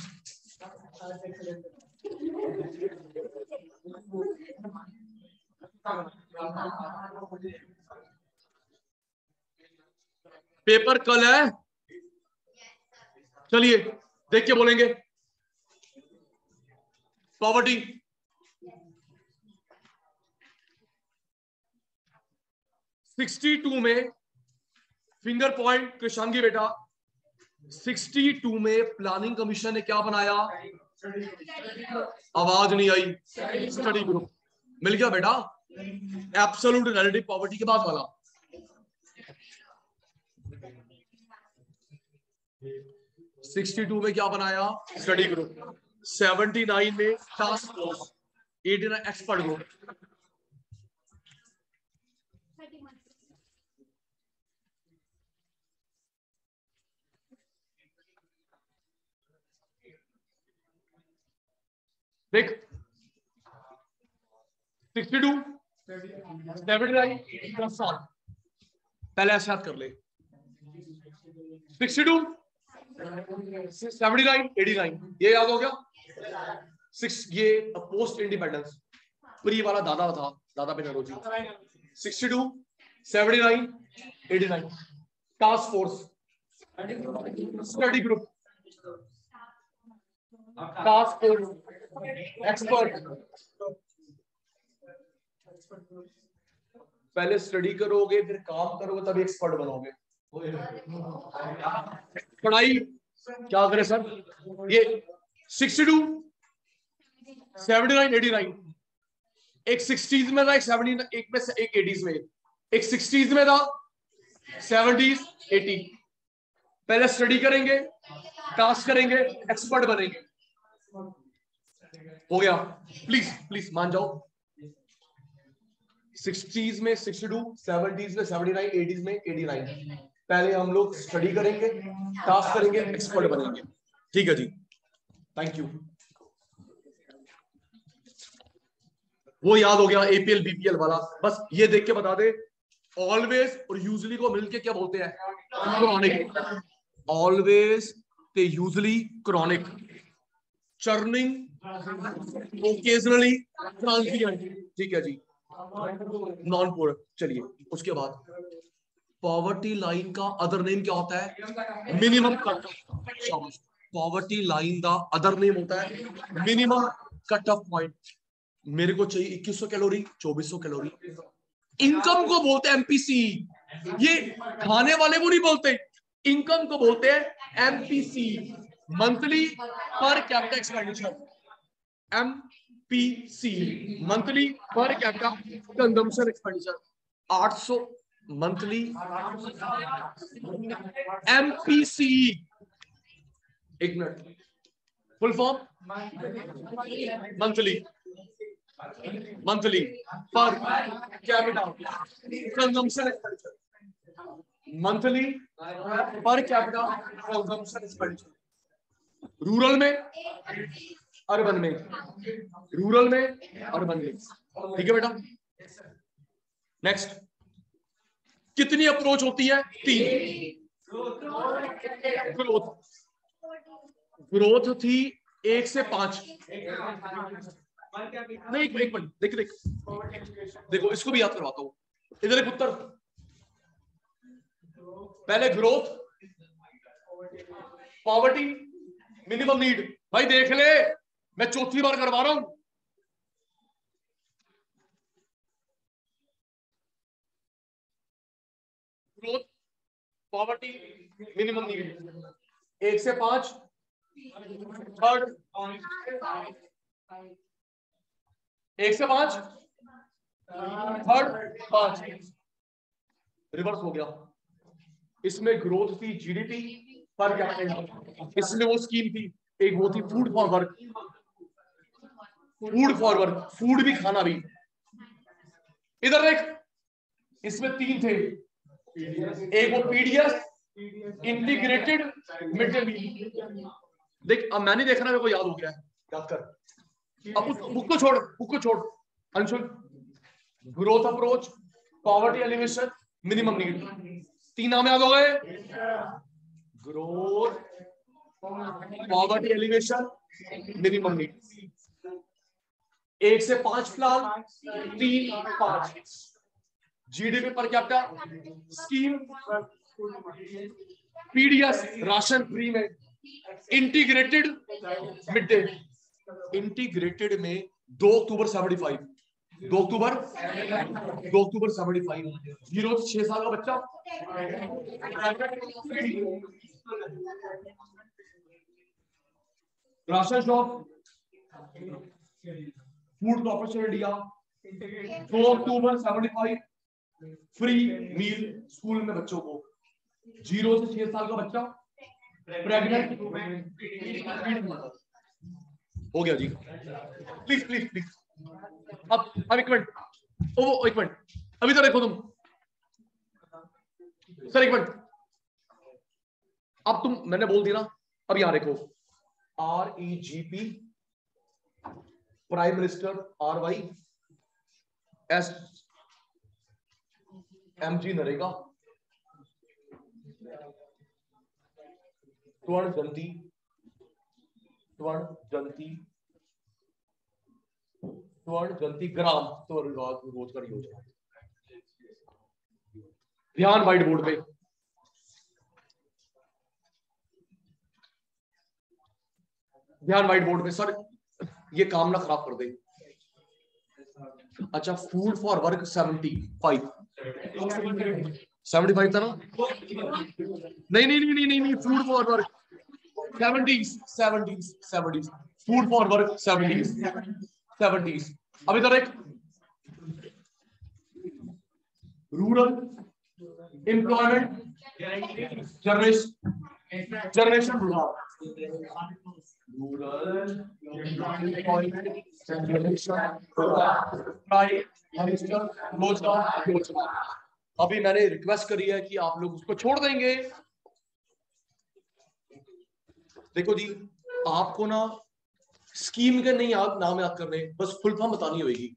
पेपर कल है, चलिए देख के बोलेंगे। पॉवर्टी, सिक्सटी 62 में फिंगर पॉइंट कृषांगी बेटा, 62 में प्लानिंग कमीशन ने क्या बनाया? आवाज नहीं आई। स्टडी ग्रुप मिल गया बेटा, एब्सोल्यूट रिलेटिव पॉवर्टी के बाद वाला। 62 में क्या बनाया? Study group. 79 में टास्क फोर्स, 89 एक्सपर्ट ग्रुप। देख 62 79 10 साल पहले ऐसे याद कर ले। 62 79 89 ये याद हो गया। ये पोस्ट इंडिपेंडेंस प्री वाला दादा था, दादा पे Naoroji. 62 79 89 task force, study group, task force, expert. पहले स्टडी करोगे फिर काम करोगे तभी एक्सपर्ट बनोगे। पढ़ाई क्या करे सर? ये 62 79 89 एक 60s में था, एक 70 एक में, एक 80s में, एक 60s में था, 70s 80। पहले स्टडी करेंगे, टास्क करेंगे, एक्सपर्ट बनेंगे। हो गया? प्लीज प्लीज मान जाओ। 60s में 62, 70s में 79, 80s में 89। पहले हम लोग स्टडी करेंगे, टास्क करेंगे, एक्सपर्ट बनेंगे। ठीक है जी, थैंक यू। वो याद हो गया एपीएल बीपीएल वाला। बस ये देख के बता दे, ऑलवेज और यूजली को मिलके क्या बोलते हैं? क्रॉनिक। ऑलवेज ते usually chronic, churning occasionally transient. ठीक है जी, नॉन पोर। चलिए उसके बाद पॉवर्टी लाइन का अदर नेम क्या होता है? Minimum cut of. Poverty line का अदर नेम होता है मिनिमम कट ऑफ पॉइंट। मेरे को चाहिए 2100 कैलोरी, 2400 कैलोरी। इनकम को बोलते हैं एमपीसी। ये खाने वाले को नहीं बोलते, इनकम को बोलते हैं MPC, monthly per capita expenditure. MPC monthly per capita consumption expenditure 800 monthly. MPC एक minute, full form monthly per capita consumption expenditure. Monthly per capita consumption expenditure. Rural में, अर्बन में, रूरल में, अर्बन में। ठीक है बेटा। नेक्स्ट, कितनी approach होती है? 3। ग्रोथ, ग्रोथ थी 1 से 5। नहीं एक मिनट, देखो इसको भी याद करवाता हूं। इधर एक उत्तर, पहले ग्रोथ पॉवर्टी मिनिमम नीड। भाई देख ले, मैं चौथी बार करवा रहा हूं। ग्रोथ, पॉवर्टी, मिनिमम नीड, 1 से 5, थर्ड 1 से 5, थर्ड 5, रिवर्स हो गया। इसमें ग्रोथ थी जीडीपी पर कैपिटा, इसमें वो स्कीम थी, एक वो थी food for work, food for work, food भी खाना भी। इधर देख, इसमें 3 थे, एक वो PDS integrated mid day meal. देख अब मैं नहीं देख रहा, मेरे को याद हो गया है, याद कर। अब उस बुक को छोड़, बुक को छोड़ Anshul. Growth approach, poverty elevation, minimum need, 3 नाम याद हो गए। Growth, poverty alleviation, minimum need. 1 से 5 फिलहाल, 3 5। GDP per capita scheme, PDS ration free में, इंटीग्रेटेड मिड डे, इंटीग्रेटेड में 2 अक्टूबर 75, 2 अक्टूबर 75, 0 से 6 साल का बच्चा, ration shop, food corporation India, 2 अक्टूबर 75, फ्री मील स्कूल में बच्चों को, 0 से 6 साल का बच्चा, प्रेग्नेंट, हो गया जी। प्लीज प्लीज प्लीज, अब एक मिनट, ओ एक मिनट, अभी तो देखो तुम सर, एक मिनट, अब तुम, मैंने बोल दिया ना, अब यहां देखो, REGP, prime minister RY, SMG NREGA, स्वर्ण जयंती, ग्राम रोजगार योजना। ध्यान व्हाइट बोर्ड पे, ध्यान व्हाइट बोर्ड पे। सर ये काम ना खराब कर दे। अच्छा, फूड फॉर वर्क 75 था ना? नहीं, food for work 70s, food for work 70s। अब इधर एक रूरल एम्प्लॉयमेंट जनरेशन, रूरल रोजगार। अभी मैंने रिक्वेस्ट करी है कि आप लोग उसको छोड़ देंगे। देखो जी, आपको ना स्कीम के नहीं नाम याद करने, बस फुल फॉर्म बतानी होगी।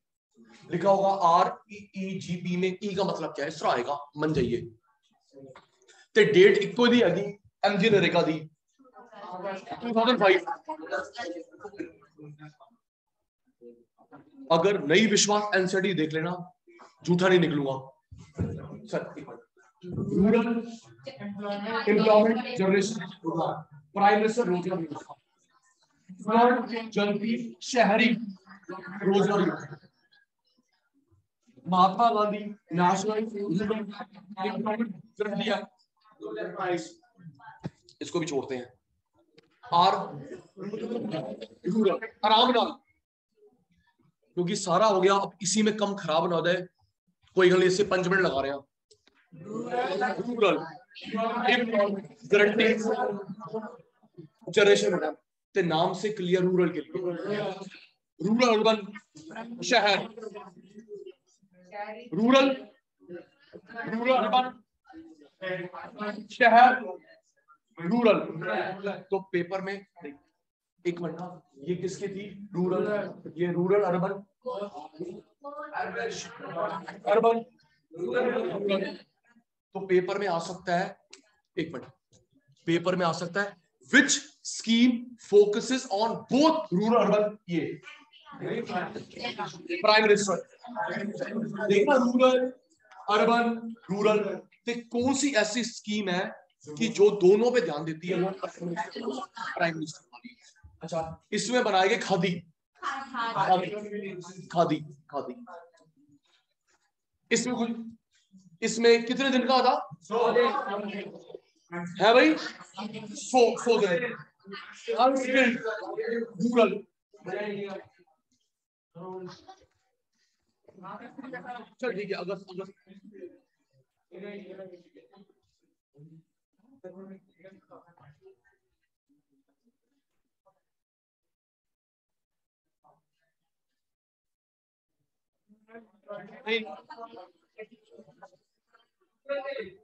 लिखा होगा REGP में ई का मतलब क्या है, इस तरह आएगा, मन जाइए। ते डेट इको दी हैगी, MG नरेगा दी 2005। अगर नहीं विश्वास एनसीडी देख लेना, झूठा नहीं निकलूंगा sir. Rural employment generation, prime minister Rozgar Yojana, जल्दी शहरी रोजगार योजना, महात्मा गांधी नेशनल एम्प्लॉयमेंट, इसको भी छोड़ते हैं। और रूरल आराम नाल, क्योंकि सारा हो गया, अब इसी में कम खराब ना हो जाए, कोई गल इससे 5 मिनट लगा रहे हैं। रूरल गारंटी जनरेशन मैडम ते नाम से क्लियर, रूरल के लिए रूरल अर्बन शहर, रूरल अर्बन शहर, रूरल। तो पेपर में एक मिनट ना, ये किसकी थी? रूरल, ये रूरल अर्बन तो पेपर में आ सकता है, एक मिनट, पेपर में आ सकता है विच scheme focuses on both rural urban. ये प्राइम मिनिस्टर देखना, रूरल अर्बन, रूरल, कौन सी ऐसी स्कीम है कि जो दोनों पे ध्यान देती है वो प्राइम मिनिस्टर वाली। अच्छा, इसमें बनाए गए खादी, खादी खादी इसमें कुछ, इसमें कितने दिन का था है भाई? 100 दिन। अनस्किल्ड रूरल, चल ठीक है, अगस्त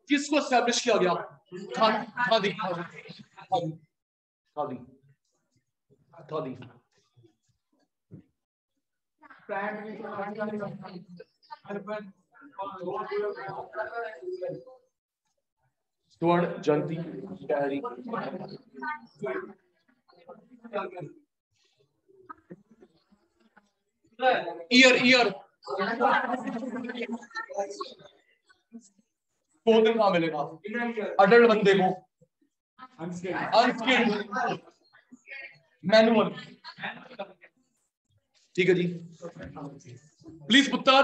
किसको एस्टैब्लिश किया गया? खादी खादी खादी खादी। स्वर्ण जयंती डायरी, ईयर 2 दिन कहाँ मिलेगा अडल्ट बंदे को? Unskilled manual. ठीक है जी, प्लीज पुत्र,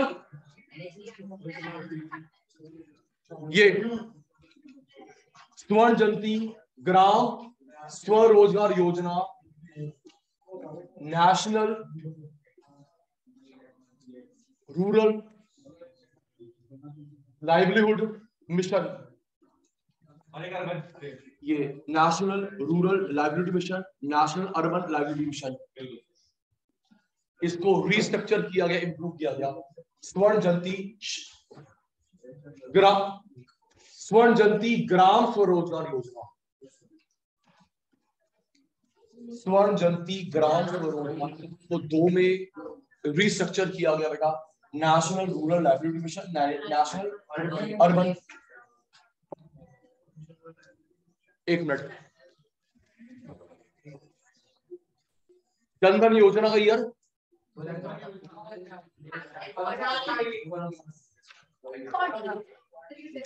ये स्वर्ण जयंती ग्राम स्वरोजगार योजना, नेशनल रूरल लाइवलीहुड मिशन, ये national rural livelihood mission, national urban livelihood mission, इसको रिस्ट्रक्चर किया गया, इंप्रूव किया गया। स्वर्ण जयंती ग्राम स्वरोजगार योजना, स्वर्ण जयंती ग्राम स्वरोजगार को 2 में रिस्ट्रक्चर किया गया बेटा, national rural livelihood mission, national urban. एक मिनट, जनधन योजना का ईयर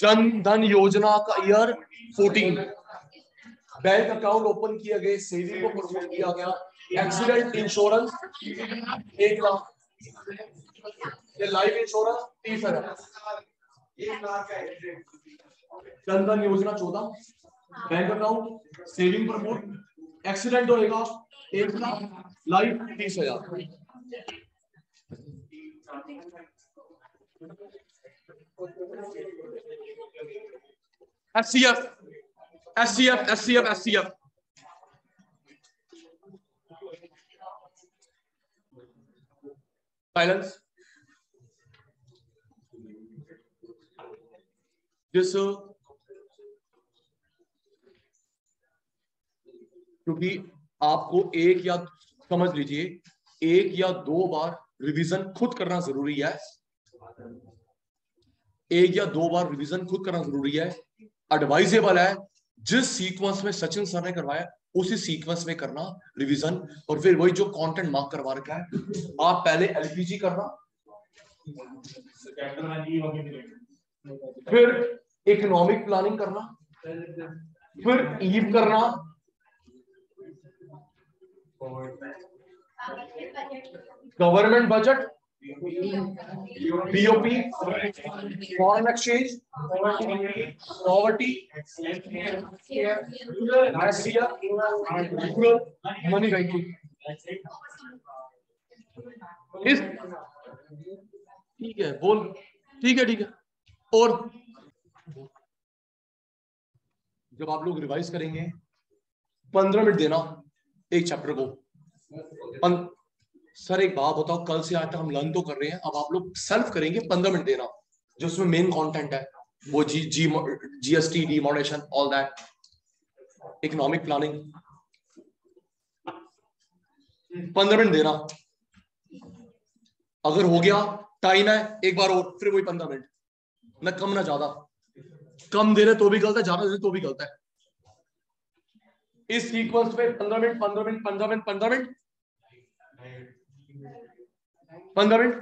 जनधन योजना का ईयर 14। बैंक अकाउंट ओपन किए गए, सेविंग को प्रमोट किया गया, एक्सीडेंट इंश्योरेंस 1 लाख, ये लाइफ इंश्योरेंस 30,000, जनधन योजना 14, bank account saving promote, accident होएगा 1 लाख, लाइफ 30,000। SCF silence. जिस क्योंकि आपको एक या समझ लीजिए 1 या 2 बार रिवीजन खुद करना जरूरी है, 1 या 2 बार रिवीजन खुद करना जरूरी है। एडवाइजेबल है जिस सीक्वेंस में सचिन सर ने करवाया उसी सीक्वेंस में करना रिवीजन, और फिर वही जो कंटेंट मार्क करवा रखा है, आप पहले एलपीजी करना, फिर इकोनॉमिक प्लानिंग करना, फिर ईव करना, government budget, BOP, foreign exchange, poverty, money banking. इस ठीक है बोल, ठीक है। और जब आप लोग रिवाइज करेंगे 15 मिनट देना एक चैप्टर को। सर एक बात बताओ, कल से आज तक हम लर्न तो कर रहे हैं, अब आप लोग सेल्फ करेंगे, 15 मिनट देना, जो उसमें मेन कंटेंट है वो GST, demonetisation, all that, economic planning, 15 minute देना। अगर हो गया, टाइम है एक बार और, फिर वही 15 मिनट, ना कम ना ज्यादा, कम दे रहे तो भी गलत है, ज्यादा दे रहे तो भी गलत है। इस सीक्वेंस में 15 minute 15 minute 15 minute 15 minute 15 minute.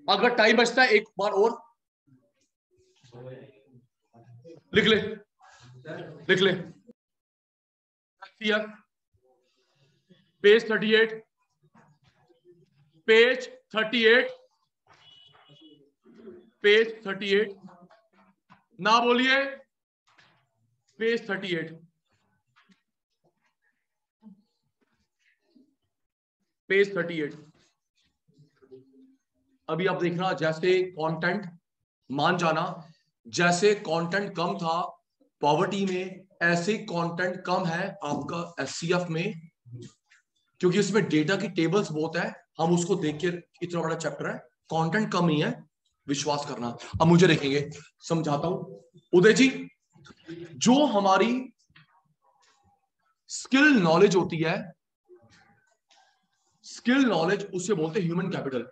अगर टाइम बचता है एक बार और, लिख ले, लिख ले। पेज 38, पेज 38, पेज 38, ना बोलिए, पेज 38, पेज 38। अभी आप देखना, जैसे कंटेंट, मान जाना, जैसे कंटेंट कम था पॉवर्टी में, ऐसे कंटेंट कम है आपका एचसीएफ में, क्योंकि उसमें डेटा की टेबल्स बहुत है। हम उसको देख के, इतना बड़ा चैप्टर है, कंटेंट कम ही है, विश्वास करना। अब मुझे देखेंगे, समझाता हूं। उदय जी, जो हमारी स्किल नॉलेज होती है, स्किल नॉलेज, उसे बोलते हैं ह्यूमन कैपिटल।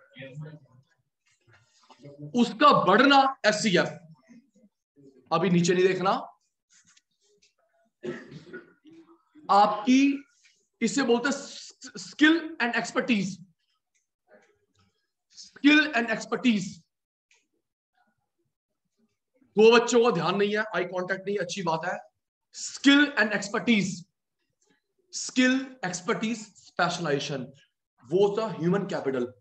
उसका बढ़ना एचसीएफ। अभी नीचे नहीं देखना, आपकी इसे बोलते हैं skill and expertise. Skill and expertise, दो बच्चों को ध्यान नहीं है, आई कांटेक्ट नहीं, अच्छी बात है। Skill and expertise, skill, expertise, specialisation, वो था ह्यूमन कैपिटल।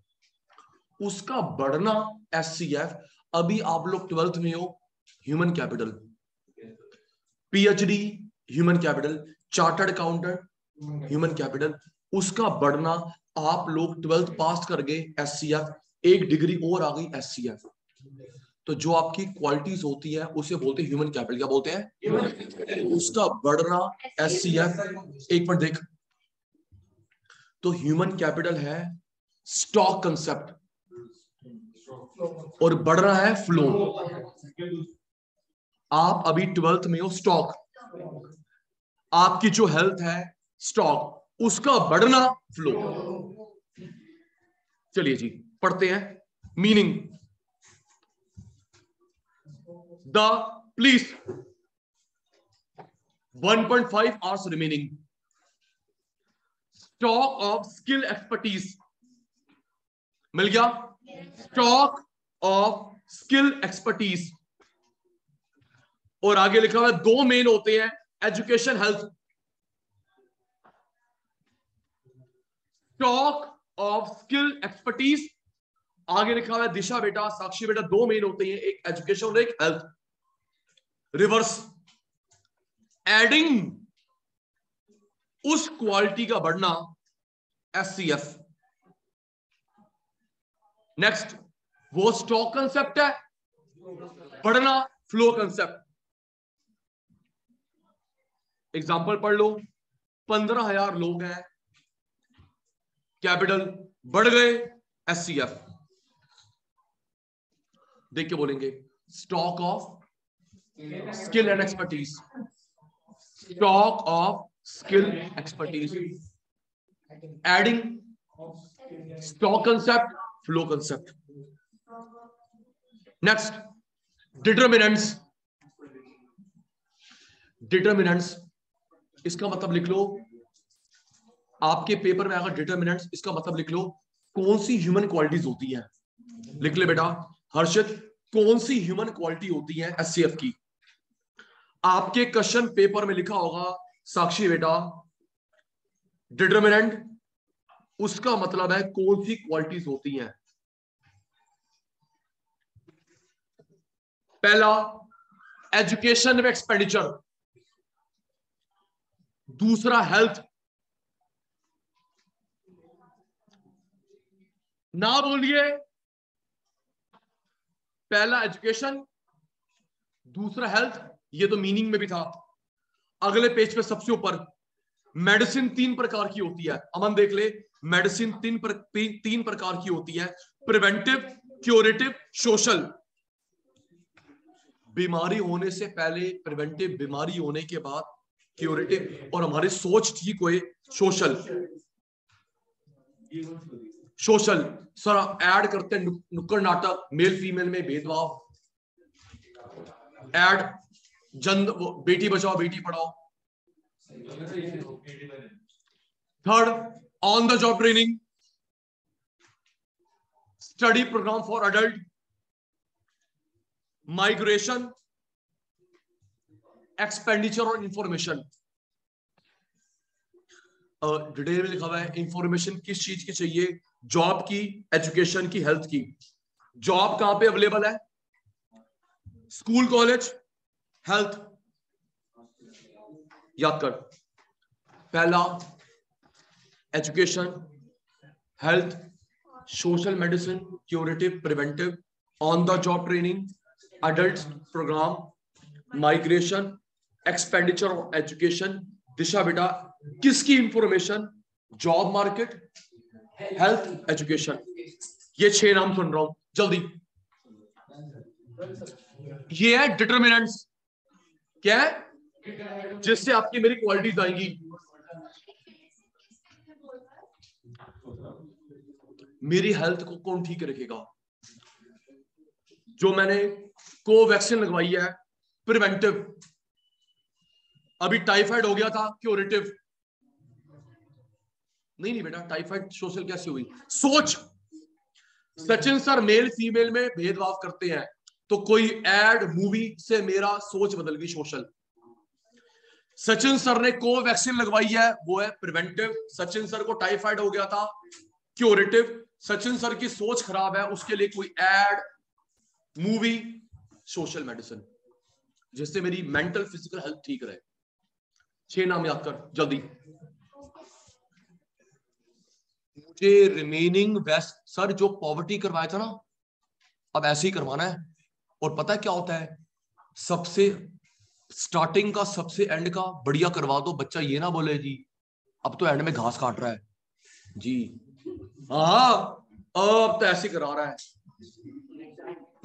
उसका बढ़ना एचसीएफ। अभी आप लोग 12th में हो, human capital, PhD human capital, chartered accountant human capital. उसका बढ़ना, आप लोग 12th पास कर गए, एचसीएफ, एक डिग्री और आ गई एचसीएफ। तो जो आपकी क्वालिटीज होती है उसे बोलते हैं ह्यूमन कैपिटल। क्या बोलते हैं? उसका बढ़ना एचसीएफ। एक मिनट देख, तो ह्यूमन कैपिटल है स्टॉक कंसेप्ट, और बढ़ रहा है फ्लो। आप अभी 12th में हो, स्टॉक, आपकी जो हेल्थ है स्टॉक, उसका बढ़ना फ्लो। चलिए जी, पढ़ते हैं meaning. The please 1.5 hours remaining, stock of skill expertise, मिल गया? Stock of skill expertise. और आगे लिखा हुआ है, दो मेन होते हैं, education, health. Stock of skill expertise, आगे लिखा हुआ है, दिशा बेटा, साक्षी बेटा, दो मेन होते हैं, एक एजुकेशन और एक हेल्थ। रिवर्स, एडिंग, उस क्वालिटी का बढ़ना, एचसीएफ। नेक्स्ट, वो स्टॉक कंसेप्ट है, बढ़ना फ्लो कंसेप्ट। एग्जांपल पढ़ लो, 15,000 लोग हैं, कैपिटल बढ़ गए, एचसीएफ। देख के बोलेंगे, stock of skill and expertise, stock of skill expertise, adding, stock concept, flow concept. Next, determinants. Determinants, इसका मतलब लिख लो, आपके पेपर में अगर डिटरमिनेंट्स, इसका मतलब लिख लो कौन सी ह्यूमन क्वालिटीज होती हैं। लिख ले बेटा हर्षित, कौन सी ह्यूमन क्वालिटी होती है एचसीएफ की। आपके क्वेश्चन पेपर में लिखा होगा, साक्षी बेटा, डिटरमिनेंट, उसका मतलब है कौन सी क्वालिटीज होती हैं। पहला, एजुकेशन में एक्सपेंडिचर, दूसरा हेल्थ, ना बोलिए, पहला एजुकेशन, दूसरा हेल्थ, ये तो मीनिंग में भी था। अगले पेज पे सबसे ऊपर, मेडिसिन 3 प्रकार की होती है। अमन देख ले, मेडिसिन 3 प्रकार की होती है, प्रिवेंटिव, क्यूरेटिव, सोशल। बीमारी होने से पहले प्रिवेंटिव, बीमारी होने के बाद क्यूरेटिव, और हमारी सोच ठीक हुए सोशल। सोशल सर ऐड करते हैं, नुक्कड़ नाटक, मेल फीमेल में भेदभाव, ऐड, जन बेटी Bachao Beti Padhao. Third, on the job training, study programme for adult, migration, expenditure और इंफॉर्मेशन। डिटेल में लिखा हुआ है इंफॉर्मेशन किस चीज की चाहिए, जॉब की, एजुकेशन की, हेल्थ की। जॉब कहां पे अवेलेबल है, स्कूल, कॉलेज, हेल्थ। याद कर, पहला education, health, social medicine, curative, preventive, on the job training, adult programme, migration, expenditure of education. Disha बेटा किसकी information, job market, health, education. ये 6 नाम सुन रहा हूं जल्दी। ये है डिटर्मिनेंट्स। क्या है, जिससे आपकी मेरी क्वालिटीज आएंगी। मेरी हेल्थ को कौन ठीक रखेगा, जो मैंने कोवैक्सीन लगवाई है, प्रिवेंटिव। अभी टाइफाइड हो गया था, क्यूरेटिव। नहीं बेटा, टाइफाइड सोशल कैसे हुई, सोच। सचिन सर मेल फीमेल में भेदभाव करते हैं, तो कोई एड मूवी से मेरा सोच बदल गई सोशल। सचिन सर ने कोवैक्सीन लगवाई है, वो है प्रिवेंटिव। सचिन सर को टाइफाइड हो गया था, क्यूरेटिव। सचिन सर की सोच खराब है, उसके लिए कोई एड मूवी, सोशल मेडिसिन, जिससे मेरी मेंटल फिजिकल हेल्थ ठीक रहे। 6 नाम याद कर जल्दी। मुझे रिमेनिंग वेस्ट सर जो पॉवर्टी करवाया था ना, अब ऐसे ही करवाना है। और पता है क्या होता है, सबसे स्टार्टिंग का सबसे एंड का बढ़िया करवा दो, बच्चा ये ना बोले जी अब तो एंड में घास काट रहा है जी। हाँ अब तो ऐसे करा रहा है।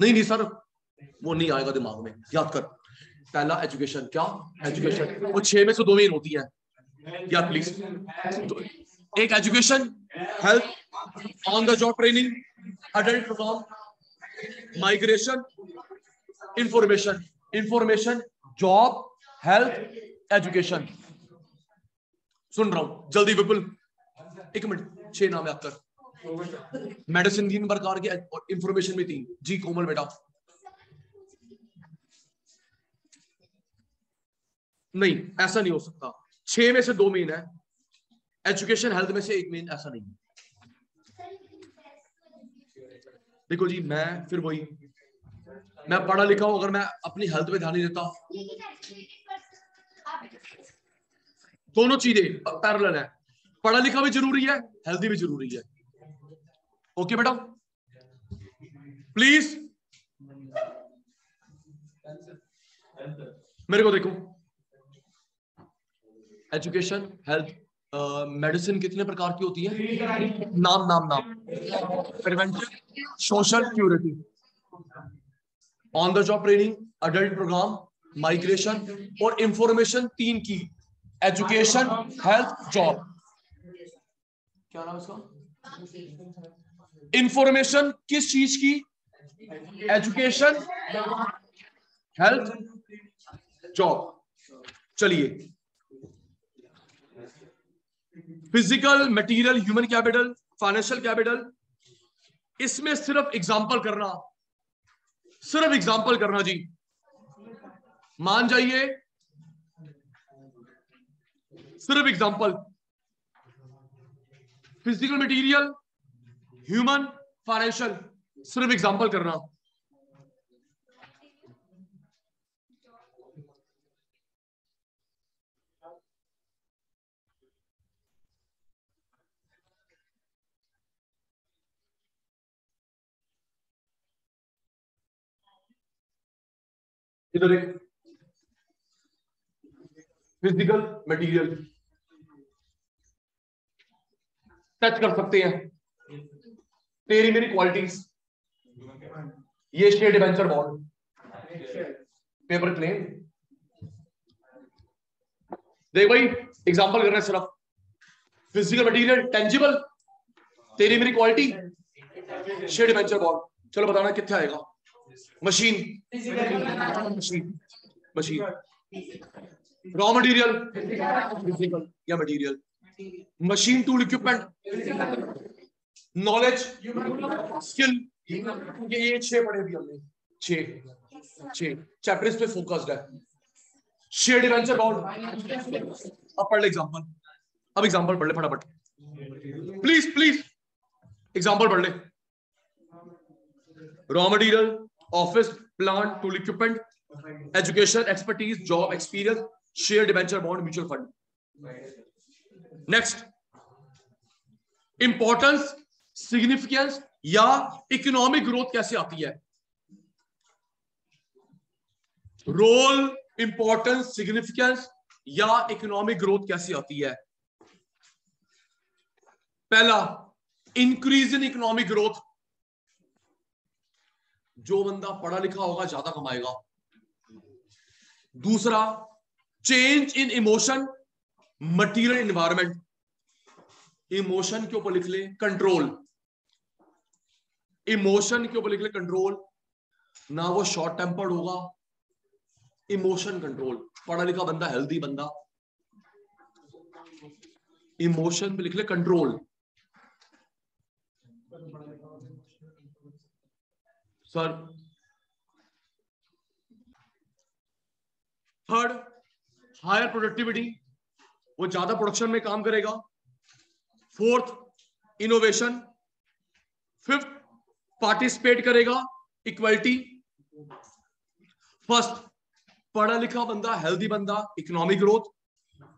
नहीं सर, वो नहीं आएगा दिमाग में। याद कर, पहला एजुकेशन। क्या एजुकेशन, वो 6 में से 2 में होती है। याद प्लीज, तो एक education, health, on the job training, adult programme, migration, information. Information, job, health, education. सुन रहा हूं जल्दी विपुल, 1 मिनट। 6 नाम याद कर। मेडिसिन 3 प्रकार की, इंफॉर्मेशन भी 3 जी। कोमल बेटा नहीं, ऐसा नहीं हो सकता। 6 में से 2 मेन है, एजुकेशन हेल्थ में से 1 मेन, ऐसा नहीं। देखो जी, मैं फिर वही, मैं पढ़ा लिखा हूं, अगर मैं अपनी हेल्थ पे ध्यान नहीं देता। दोनों चीजें पैरेलल है, पढ़ा लिखा भी जरूरी है, हेल्दी भी जरूरी है। ओके बेटा, प्लीज मेरे को देखो। एजुकेशन, हेल्थ, मेडिसिन कितने प्रकार की होती है, नाम नाम नाम। Preventive, social, curative, on the job training, adult programme, migration और इंफॉर्मेशन 3 की, एजुकेशन, हेल्थ, जॉब। क्या नाम इसका, इंफॉर्मेशन किस चीज की, एजुकेशन, हेल्थ, जॉब। चलिए, physical, material, human capital, financial capital, इसमें सिर्फ एग्जांपल करना, सिर्फ एग्जांपल करना जी। मान जाइए, सिर्फ example. Physical, material, human, financial, सिर्फ एग्जांपल करना। इधर एक फिजिकल, मटेरियल टच कर सकते हैं, तेरी मेरी क्वालिटीज। ये state debenture bond, paper claim. देख भाई, एग्जांपल कर रहे हैं सिर्फ। फिजिकल, मटेरियल, टेंजिबल, तेरी मेरी क्वालिटी, शेड डिबेंचर बॉन्ड। चलो बताना कितने आएगा। Machine, machine, machine, raw material, physical या material, machine, tool, equipment, knowledge, skill. ये 6 पढ़े भी हमने, 6 चैप्टर्स पे फोकस्ड है। Share debenture bond. अब पढ़ ले एग्जांपल, अब एग्जांपल पढ़ ले फटाफट, प्लीज प्लीज एग्जांपल पढ़ ले। Raw material, office, plant, tool equipment, education, expertise, job experience, share debenture bond, mutual fund. Next, importance, significance या इकोनॉमिक ग्रोथ कैसे आती है? रोल, इंपॉर्टेंस, सिग्निफिकेंस या इकोनॉमिक ग्रोथ कैसी आती है? पहला, इंक्रीज इन इकोनॉमिक ग्रोथ, जो बंदा पढ़ा लिखा होगा ज्यादा कमाएगा। दूसरा, change in emotion, material, environment, emotion के ऊपर लिख ले कंट्रोल, इमोशन के ऊपर लिख ले कंट्रोल, ना वो शॉर्ट टेम्पर्ड होगा, इमोशन कंट्रोल। पढ़ा लिखा बंदा, हेल्दी बंदा, इमोशन पे लिख ले control. Sir third, higher productivity, वो ज्यादा प्रोडक्शन में काम करेगा। Fourth, innovation. फिफ्थ, पार्टिसिपेट करेगा, इक्वलिटी। फर्स्ट, पढ़ा लिखा बंदा, हेल्दी बंदा, economic growth,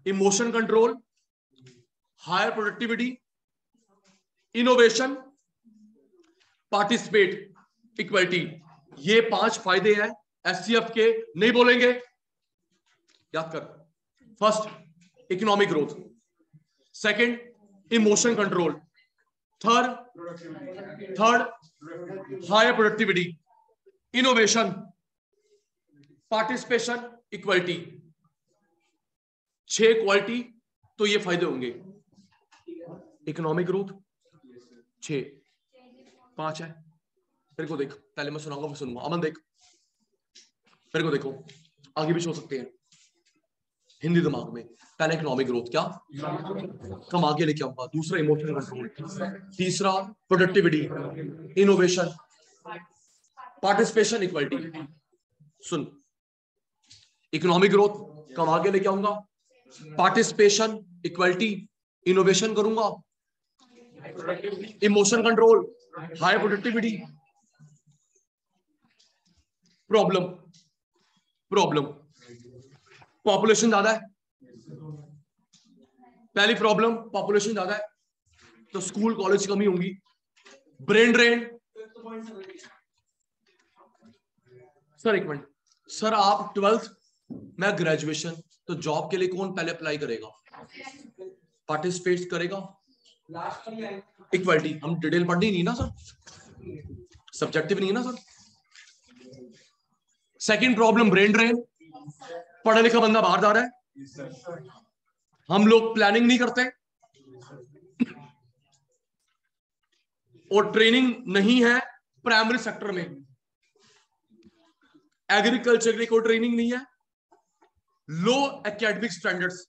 emotion control, higher productivity, innovation, participate, equality. ये 5 फायदे हैं एचसीएफ के, नहीं बोलेंगे, याद कर। First, economic growth. Second, emotion control. Third, higher productivity, innovation, participation, equality. 6 quality, तो ये फायदे होंगे। इकोनॉमिक ग्रोथ 6, 5 है। मेरे को देख, पहले मैं सुनाऊंगा फिर सुनूंगा। अमन देख, मेरे को देखो, आगे भी हो सकते हैं हिंदी दिमाग में। पहले इकोनॉमिक ग्रोथ, क्या कम आगे लेके आऊंगा। दूसरा, इमोशनल कंट्रोल। तीसरा, प्रोडक्टिविटी, इनोवेशन, पार्टिसिपेशन, इक्वलिटी। सुन, इकोनॉमिक ग्रोथ कम आगे लेके आऊंगा, पार्टिसिपेशन, इक्वलिटी, इनोवेशन करूंगा, emotion control, high productivity. Problem population ज्यादा है। पहली प्रॉब्लम, पॉपुलेशन ज्यादा है तो स्कूल कॉलेज कमी होंगी। Brain drain. सर एक मिनट, सर आप 12th, मैं ग्रेजुएशन, तो जॉब के लिए कौन पहले अप्लाई करेगा? पार्टिसिपेट करेगा, इक्वलिटी। हम डिटेल पढ़नी नहीं ना सर, सब्जेक्टिव नहीं है ना sir. Second problem, brain drain, पढ़ा लिखा बंदा बाहर जा रहा है, हम लोग प्लानिंग नहीं करते और ट्रेनिंग नहीं है प्राइमरी सेक्टर में। एग्रीकल्चर की कोई ट्रेनिंग नहीं है। लो एकेडमिक स्टैंडर्ड्स,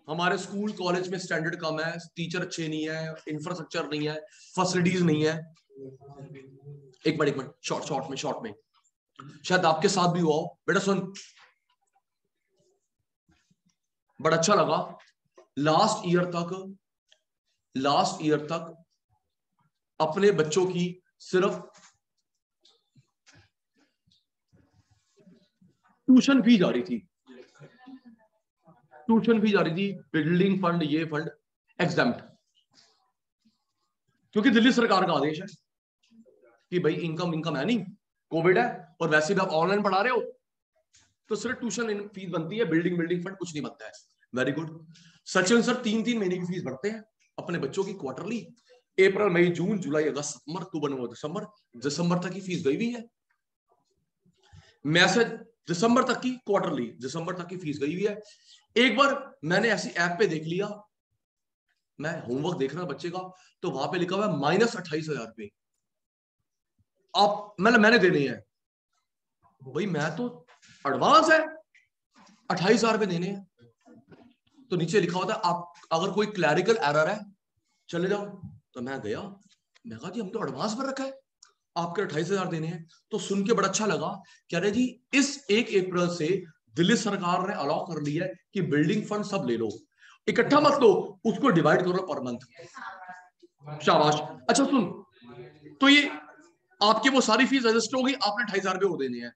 हमारे स्कूल कॉलेज में स्टैंडर्ड कम है, टीचर अच्छे नहीं है, इंफ्रास्ट्रक्चर नहीं है, फैसिलिटीज नहीं है। एक मिनट, शॉर्ट में शायद आपके साथ भी हुआ हो। बेटा सुन, बड़ा अच्छा लगा, लास्ट ईयर तक अपने बच्चों की सिर्फ ट्यूशन फी जा रही थी, बिल्डिंग फंड, ये फंड एग्जाम्प्ट, क्योंकि दिल्ली सरकार का आदेश है कि भाई इनकम है नहीं, कोविड है, और वैसे भी आप ऑनलाइन पढ़ा रहे हो तो सिर्फ ट्यूशन फीस बनती है, बिल्डिंग फंड कुछ नहीं बनता है। Very good. सचिन सर 3 महीने की फीस भरते हैं अपने बच्चों की, क्वार्टरली, अप्रैल, मई, जून, जुलाई, अगस्त, सितंबर, अक्टूबर, नवंबर, दिसंबर तक की फीस गई हुई है। मैसेज दिसंबर तक की, क्वार्टरली दिसंबर तक की फीस गई हुई है। एक बार मैंने ऐसी ऐप पे देख लिया, मैं होमवर्क देख रहा बच्चे का, तो वहां पे लिखा हुआ है -28,000 रुपए आप मैंने देने हैं। भाई मैं तो एडवांस है, 28,000 रुपए देने हैं। तो नीचे लिखा होता है आप अगर कोई क्लैरिकल एरर है चले जाओ। तो मैं गया, मैं कहा जी हम तो एडवांस पर रखा है, आपके 28,000 देने हैं। तो सुन के बड़ा अच्छा लगा, कह रहे जी इस 1 अप्रैल से दिल्ली सरकार ने अलाउ कर दिया है कि बिल्डिंग फंड सब ले लो, इकट्ठा मत लो, उसको डिवाइड करो पर मंथ। शाबाश। अच्छा सुन, तो ये आपकी वो सारी फीस रजिस्टर होगी, आपने 2,500 रुपये वो देने हैं।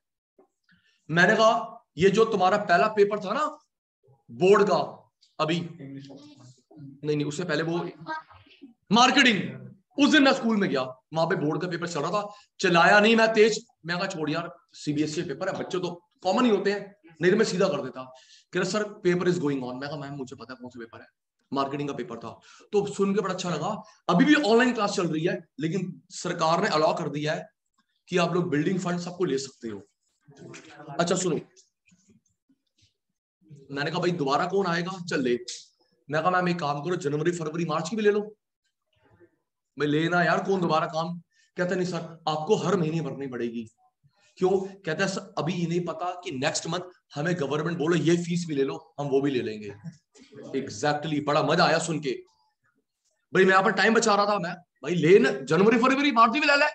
मैंने कहा ये जो तुम्हारा पहला पेपर था ना बोर्ड का, अभी नहीं उससे पहले वो मार्केटिंग, उस दिन मैं स्कूल में गया, वहां पे बोर्ड का पेपर चल रहा था, चलाया नहीं मैं तेज, मैं कहा छोड़ यार सीबीएसई पेपर है, बच्चे तो कॉमन ही होते हैं, नहीं तो मैं सीधा कर देता। कह रहा sir paper is going on. मैं कहा मैम मुझे पता है कौन सा पेपर है, मार्केटिंग का पेपर था। तो सुन के बड़ा अच्छा लगा। अभी भी ऑनलाइन क्लास चल रही है, लेकिन सरकार ने अलाउ कर दिया है कि आप लोग बिल्डिंग फंड सबको ले सकते हो। अच्छा सुनो, मैंने कहा भाई दोबारा कौन आएगा, चल ले। मैं कहा मैम एक काम करो, जनवरी फरवरी मार्च की भी ले लो। मैं लेना यार, कौन दोबारा काम। कहता नहीं सर आपको हर महीने भरनी पड़ेगी। क्यों? कहता है सर अभी ये नहीं पता कि नेक्स्ट मंथ हमें गवर्नमेंट बोलो ये फीस भी ले लो, हम वो भी ले लेंगे। एग्जैक्टली, बड़ा मजा आया सुन के। भाई मैं यहाँ पर टाइम बचा रहा था, मैं भाई ले ना, जनवरी फरवरी मार्च भी ले ले।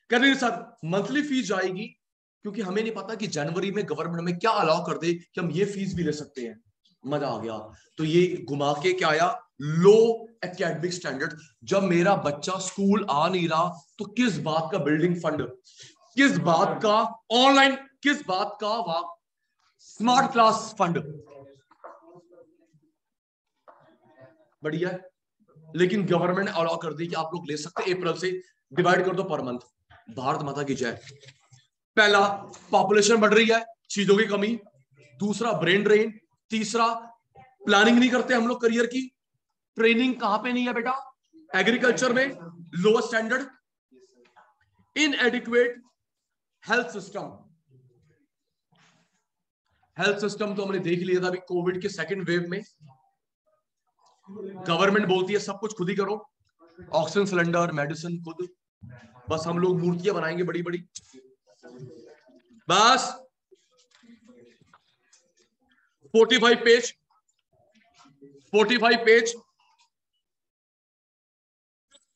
कहते नहीं सर मंथली फीस जाएगी, क्योंकि हमें नहीं पता कि जनवरी में गवर्नमेंट हमें क्या अलाउ कर दे कि हम ये फीस भी ले सकते हैं। मजा आ गया। तो ये घुमा के क्या आया, लो एकेडमिक स्टैंडर्ड। जब मेरा बच्चा स्कूल आ नहीं रहा तो किस बात का बिल्डिंग फंड, किस बात का ऑनलाइन, किस बात का स्मार्ट क्लास फंड। बढ़िया है। लेकिन गवर्नमेंट ने अलाउ कर दी कि आप लोग ले सकते, अप्रैल से डिवाइड कर दो पर मंथ। भारत माता की जय। पहला पॉपुलेशन बढ़ रही है, चीजों की कमी। दूसरा ब्रेन ड्रेन। तीसरा प्लानिंग नहीं करते हम लोग करियर की। ट्रेनिंग कहां पे नहीं है बेटा, एग्रीकल्चर में lower standard. इनएडिक्वेट health system. Health system तो हमने देख लिया था अभी कोविड के सेकंड वेव में। गवर्नमेंट बोलती है सब कुछ खुद ही करो, ऑक्सीजन सिलेंडर, मेडिसिन खुद। बस हम लोग मूर्तियां बनाएंगे बड़ी बड़ी, बस 45 page, 45 page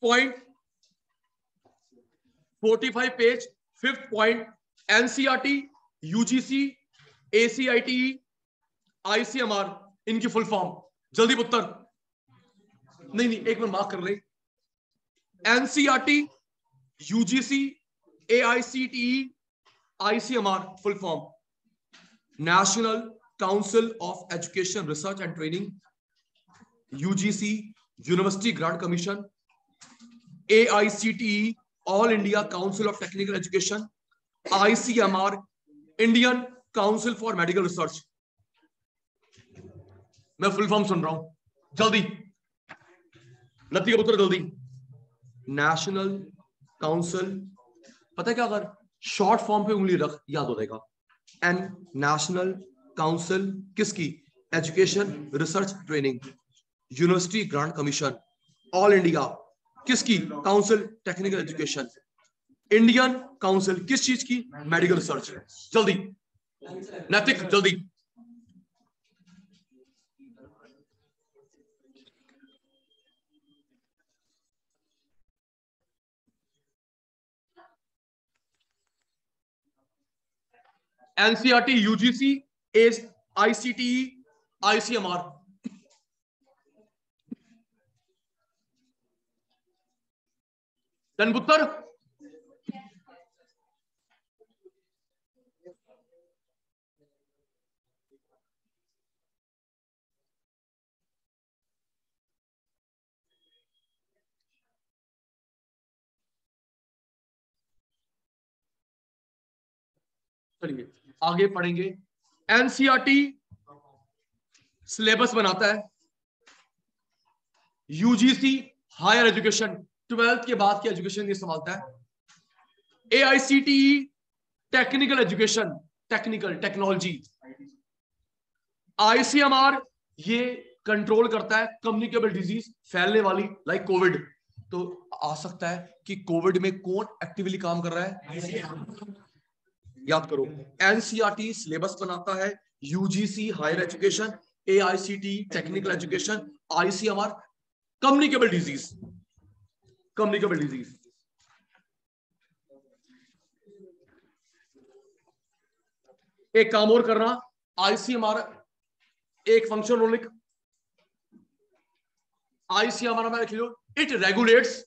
point, 45 page, 5th point, NCERT, UGC, AICTE, ICMR, इनकी फुल फॉर्म। जल्दी पुत्र, नहीं एक मिनट मार्क कर ले। NCERT, UGC, AICTE, ICMR full form, national council of education research and training, UGC university grant commission, AICTE all India council of technical education, ICMR Indian council for medical research. मैं full form सुन रहा हूं, जल्दी लती का पुत्र जल्दी। National council, पता है क्या, अगर शॉर्ट फॉर्म पे उंगली रख याद हो जाएगा। एन, नेशनल काउंसिल किसकी, education research training, university grant commission, all India किसकी, council technical education, Indian council किस चीज की, मेडिकल रिसर्च। जल्दी नैतिक जल्दी। NCERT, UGC, AICTE, ICMR. पुत्र चलिए आगे पढ़ेंगे। एनसीईआरटी सिलेबस बनाता है, यूजीसी हायर एजुकेशन 12th के बाद की एजुकेशन ये संभालता है, AICTE technical education, technical technology, ICMR ये कंट्रोल करता है कम्युनिकेबल डिजीज फैलने वाली लाइक कोविड। तो आ सकता है कि कोविड में कौन एक्टिवली काम कर रहा है, याद करो। एनसीईआरटी सिलेबस बनाता है, UGC higher education, AICT technical education, ICMR communicable disease, communicable disease. एक काम और करना, आईसीएमआर एक फंक्शन और लिख, आईसीएमआर में लिख लो, इट रेगुलेट्स,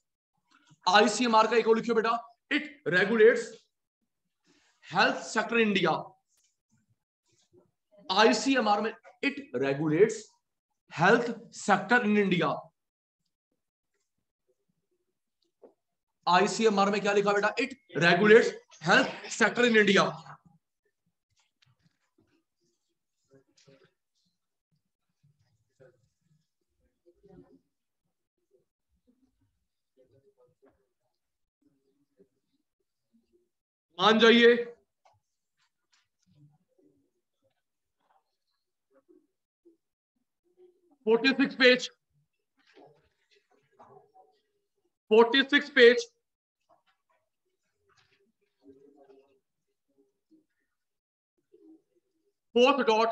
आईसीएमआर का एक और लिखियो बेटा, it regulates health sector India. ICMR में it regulates health sector in India. ICMR में क्या लिखा बेटा, it regulates health sector in India. मान जाइए, forty six page, 46 page, fourth dot,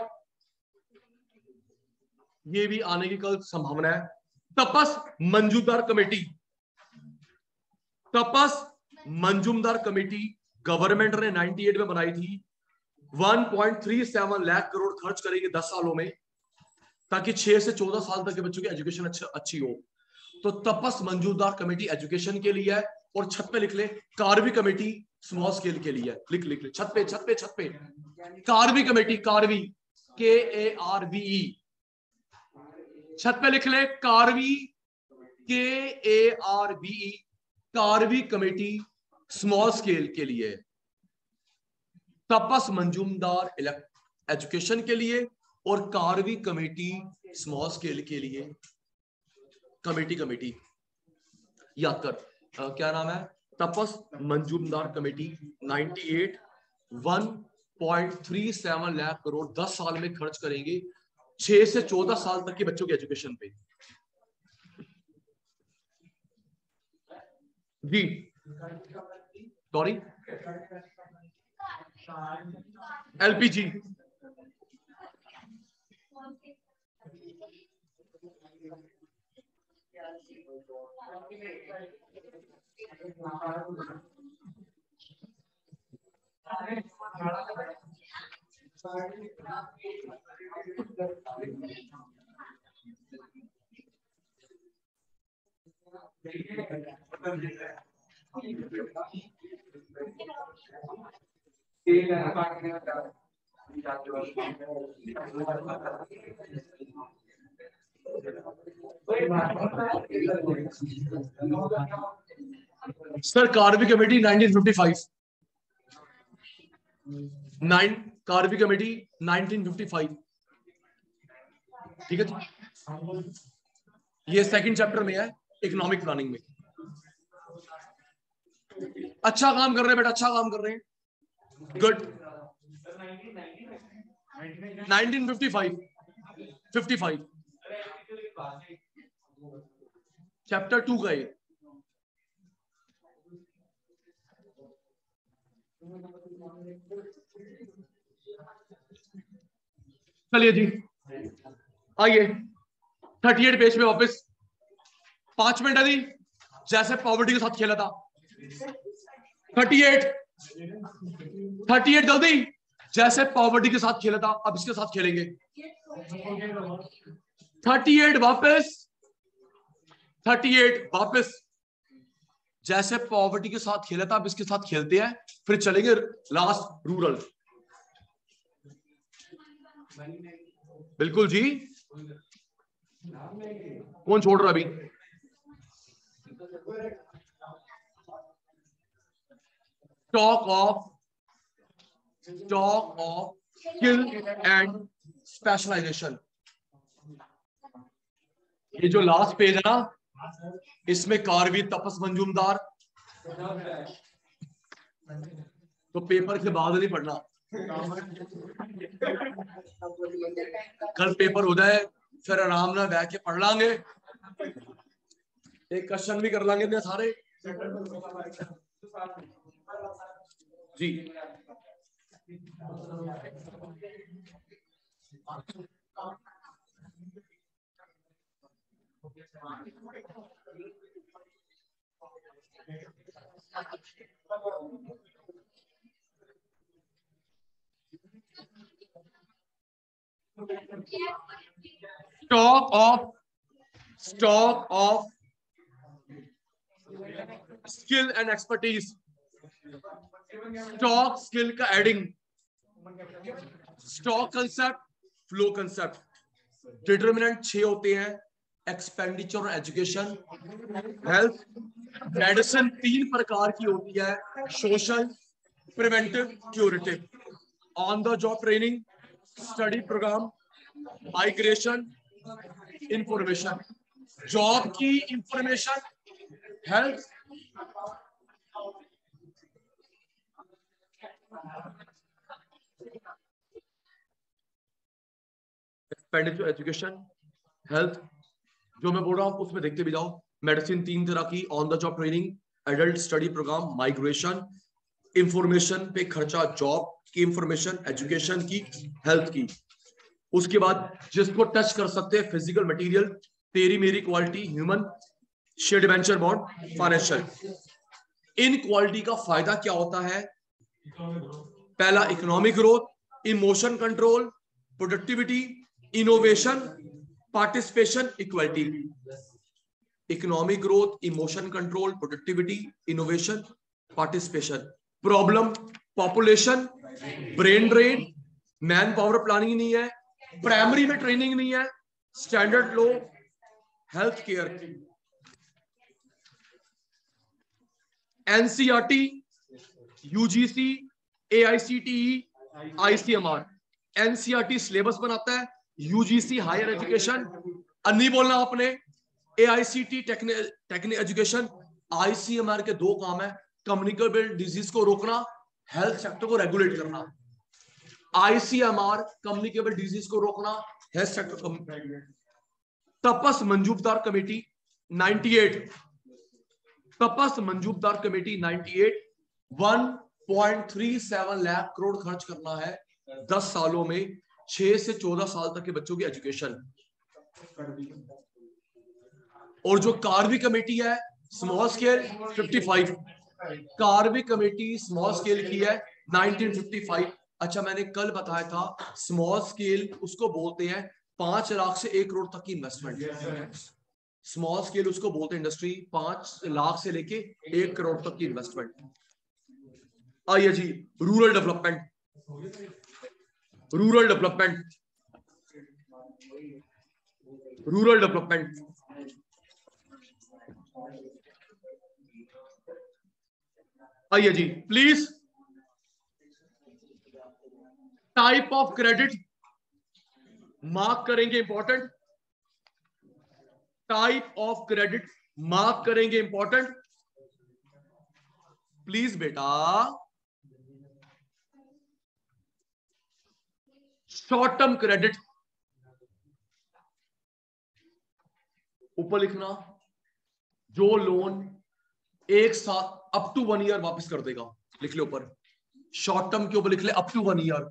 ये भी आने की कल संभावना है। Tapas Majumdar committee, Tapas Majumdar committee government ने 98 में बनाई थी। 1.37 लाख करोड़ खर्च करेंगे 10 सालों में, ताकि 6 से 14 साल तक के बच्चों की एजुकेशन अच्छी हो। तो तपस मंजूमदार कमेटी एजुकेशन के लिए है, और छत पे लिख ले, कार्बी कमेटी स्मॉल स्केल के लिए। लिख लिख ले, छत पे छत पे छत पे, कार्बी कमेटी, कार्बी KARBE, छत पे लिख ले, Karbi KARBE, Karbi committee small scale के लिए, तपस मंजूमदार एजुकेशन के लिए, और कार्बी कमेटी स्मॉल स्केल के लिए। कमेटी याद कर, क्या नाम है, तपस मंजूमदार कमेटी 98, 1.37 लाख करोड़ 10 साल में खर्च करेंगे 6 से 14 साल तक के बच्चों के एजुकेशन पे। जी sorry, LPG, sir Karve committee 1955, Karve committee 1955, ठीक है जी। ये सेकंड चैप्टर में है, इकोनॉमिक प्लानिंग में। अच्छा काम कर रहे हैं बेटा, अच्छा काम कर रहे हैं, गुड। 1955, 55 चैप्टर 2 का ये। चलिए जी, आइए 38 पेज पे वापस। 5 मिनट अभी, जैसे पॉवर्टी के साथ खेला था। 38 जल्दी, जैसे पॉवर्टी के साथ खेला था, अब इसके साथ खेलेंगे। 38 वापस, 38 वापस, जैसे पॉवर्टी के साथ खेला था, अब इसके साथ खेलते हैं, फिर चलेंगे लास्ट रूरल। बिल्कुल जी, कौन छोड़ रहा अभी? Stock of skill and specialisation, ये जो लास्ट पेज है ना, इसमें कार्बी तपस मंजूमदार, तो पेपर के बाद नहीं पढ़ना, कल पेपर हो जाए फिर आराम ना बैठ के पढ़ लांगे, एक क्वेश्चन भी कर लांगे सारे जी। Stock of skill and expertise, stock skill का adding, stock concept, flow concept. Determinant 6 होते हैं, एक्सपेंडिचर और एजुकेशन, हेल्थ, मेडिसिन 3 प्रकार की होती है, social, preventive, curative. On the job training, study programme, migration, information. Job की information, health, expenditure, education, health. जो मैं बोल रहा हूं उसमें देखते भी जाओ। मेडिसिन 3 तरह की, on the job training, adult study programme, migration, information पे खर्चा, जॉब की इंफॉर्मेशन, एजुकेशन की, हेल्थ की। उसके बाद जिसको टच कर सकते हैं, फिजिकल मटेरियल, तेरी मेरी quality, human, shared venture bond, financial. इन क्वालिटी का फायदा क्या होता है? पहला, economic growth, emotion control, productivity, innovation, participation, equality. Economic growth, emotion control, productivity, innovation, participation. Problem, population, brain drain, man power planning नहीं है, प्राइमरी में ट्रेनिंग नहीं है, standard low, health care. NCERT, UGC, AICTE, ICMR. NCERT syllabus बनाता है, UGC higher education, नहीं बोलना आपने, एआईसीटी टेक्निकल एजुकेशन। आईसीएमआर के 2 काम है, कम्युनिकेबल डिजीज को रोकना, हेल्थ सेक्टर को रेगुलेट करना। आईसीएमआर कम्युनिकेबल डिजीज को रोकना, हेल्थ सेक्टर को। तपस मंजूबदार कमेटी 98, तपस मंजूबदार कमेटी 98, 1.37 लाख करोड़ खर्च करना है 10 सालों में, 6 से 14 साल तक के बच्चों की एजुकेशन। और जो कार्बी कमेटी है small scale 55, Karbi committee small scale की है 1955। अच्छा, मैंने कल बताया था स्मॉल स्केल उसको बोलते हैं 5 लाख से 1 करोड़ तक की इन्वेस्टमेंट। स्मॉल स्केल उसको बोलते हैं इंडस्ट्री 5 लाख से लेके 1 करोड़ तक की इन्वेस्टमेंट। आइए जी, rural development, rural development, rural development. आइए जी please, type of credit mark करेंगे, important. Type of credit mark करेंगे, इंपॉर्टेंट प्लीज बेटा। शॉर्ट टर्म क्रेडिट ऊपर लिखना, जो लोन 1 साल अप टू 1 ईयर वापस कर देगा, लिख ले ऊपर। शॉर्ट टर्म के ऊपर लिख ले up to 1 year,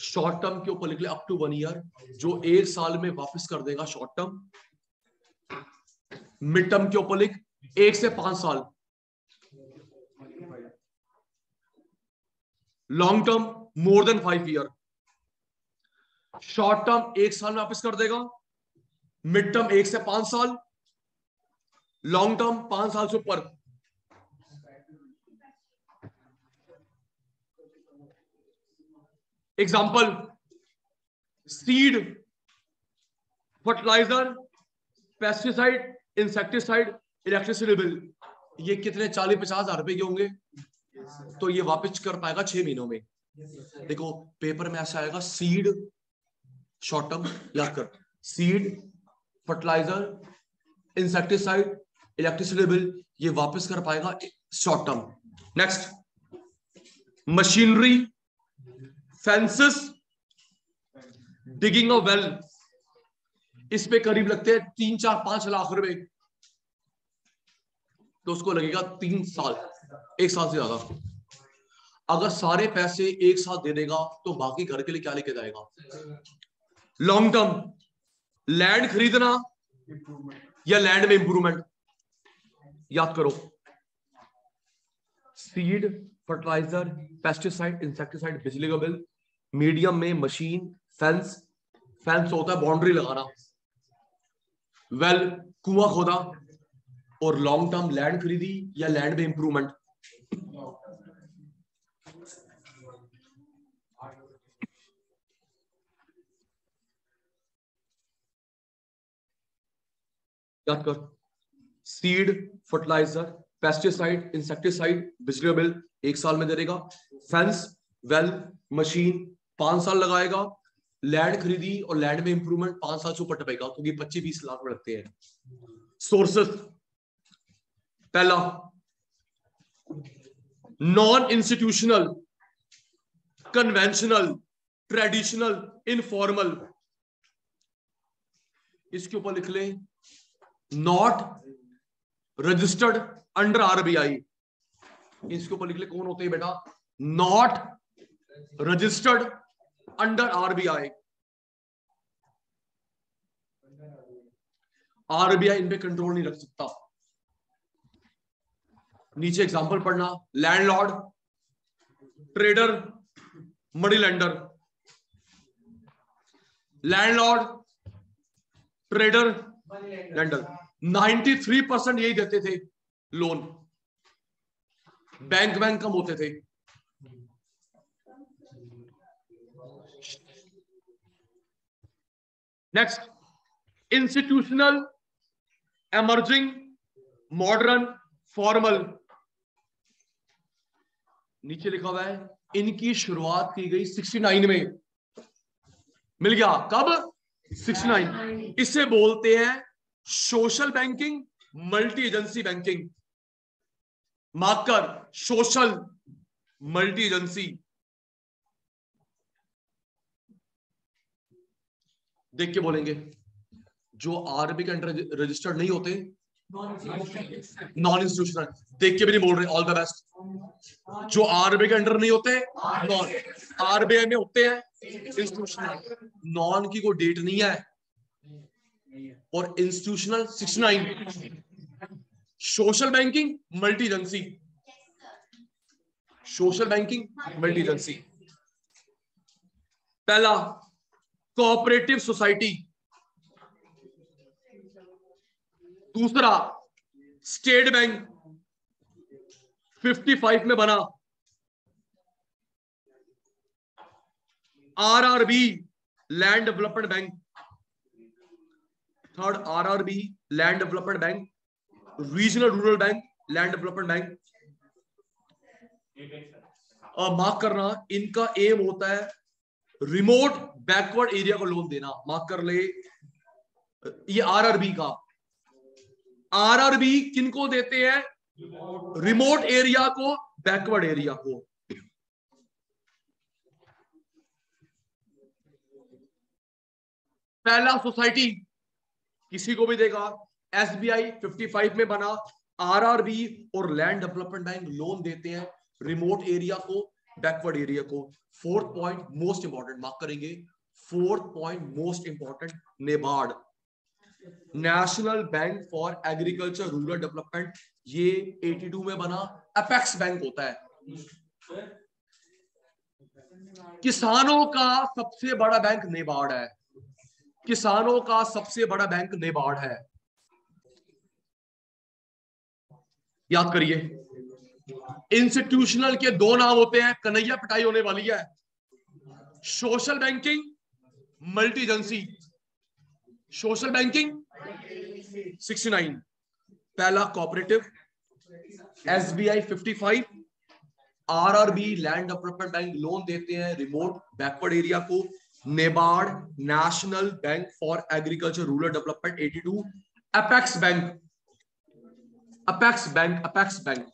short term के ऊपर लिख ले अप टू 1 ईयर, जो 1 साल में वापस कर देगा शॉर्ट टर्म। मिड टर्म के ऊपर लिख 1 से 5 साल, long term more than 5 year. Short term 1 साल में वापस कर देगा, मिड टर्म 1 से 5 साल, लॉन्ग टर्म 5 साल से ऊपर। Example, seed, fertiliser, pesticide, insecticide, electricity bill. ये कितने 40-50 हजार रुपए के होंगे, तो ये वापस कर पाएगा 6 महीनों में। देखो पेपर में ऐसा आएगा, सीड शॉर्ट टर्म, याद कर, seed, fertiliser, insecticide, electricity bill, ये वापस कर पाएगा short term. Next, machinery, fences, digging a well, इस पे करीब लगते हैं 3-4-5 लाख रुपए, तो उसको लगेगा 3 साल, 1 साल से ज्यादा। अगर सारे पैसे एक साथ दे देगा तो बाकी घर के लिए क्या लेके जाएगा। लॉन्ग टर्म, लैंड खरीदना या लैंड में इंप्रूवमेंट, याद करो, सीड, फर्टिलाइजर, पेस्टिसाइड, इंसेक्टिसाइड, बिजली का बिल, मीडियम में मशीन, फेंस, फेंस होता है बाउंड्री लगाना, वेल कुआं खोदा, और लॉन्ग टर्म लैंड खरीदी या लैंड में इंप्रूवमेंट। याद कर, सीड, फर्टिलाइजर, पेस्टिसाइड, इंसेक्टिसाइड, बिजली बिल 1 साल में दे देगा, फेंस, वेल, मशीन 5 साल लगाएगा, लैंड खरीदी और लैंड में इंप्रूवमेंट 5 साल से ऊपर टपेगा, क्योंकि 25-20 लाख में लगते हैं। सोर्सेस, पहला non institutional, conventional, traditional, informal. इसके ऊपर लिख ले नॉट रजिस्टर्ड अंडर आरबीआई। इसके ऊपर लिख ले कौन होते हैं बेटा, not registered under RBI. RBI इन पे कंट्रोल नहीं रख सकता। नीचे एग्जांपल पढ़ना, landlord, trader, money lender. Landlord, trader, lender 93% यही देते थे लोन, बैंक कम होते थे। Next, institutional, emerging, modern, formal. नीचे लिखा हुआ है इनकी शुरुआत की गई 69 में। मिल गया, कब? 69। इसे बोलते हैं social banking, multi agency banking. Marker, social, multi agency. देख के बोलेंगे, जो आरबीआई के अंडर रजिस्टर्ड नहीं होते, नॉन इंस्टीट्यूशनल। देख के भी नहीं बोल रहे, ऑल द बेस्ट। जो आरबीआई के अंडर नहीं होते, नॉन। आरबीआई में होते हैं इंस्टीट्यूशनल। नॉन की कोई डेट नहीं है, और institutional 69। Social banking, multi agency. Social banking, multi agency. पहला कोऑपरेटिव सोसाइटी, दूसरा स्टेट बैंक 55 में बना, RRB land development bank, third RRB land development bank, regional rural bank, land development bank. Mark करना, इनका एम होता है रिमोट बैकवर्ड एरिया को loan देना। मार्क कर ले, ये आरआरबी का, आरआरबी किनको देते हैं? रिमोट एरिया को, बैकवर्ड एरिया को। पहला सोसाइटी किसी को भी देगा, एसबीआई 55 में बना, आरआरबी और लैंड डेवलपमेंट बैंक लोन देते हैं रिमोट एरिया को, बैकवर्ड एरिया को। Fourth point most important, mark करेंगे, fourth point most important, NABARD, national bank for agriculture rural development. ये 82 में बना, अपेक्स बैंक होता है। किसानों का सबसे बड़ा बैंक नेबार्ड है, किसानों का सबसे बड़ा बैंक नेबार्ड है, याद करिए। इंस्टीट्यूशनल के 2 नाम होते हैं, कन्हैया पिटाई होने वाली है। Social banking, multi agency. Social banking 69, पहला cooperative, SBI 55, RRB land development bank loan देते हैं रिमोट बैकवर्ड एरिया को, NABARD national bank for agriculture rural development 82, apex bank, apex bank, apex bank,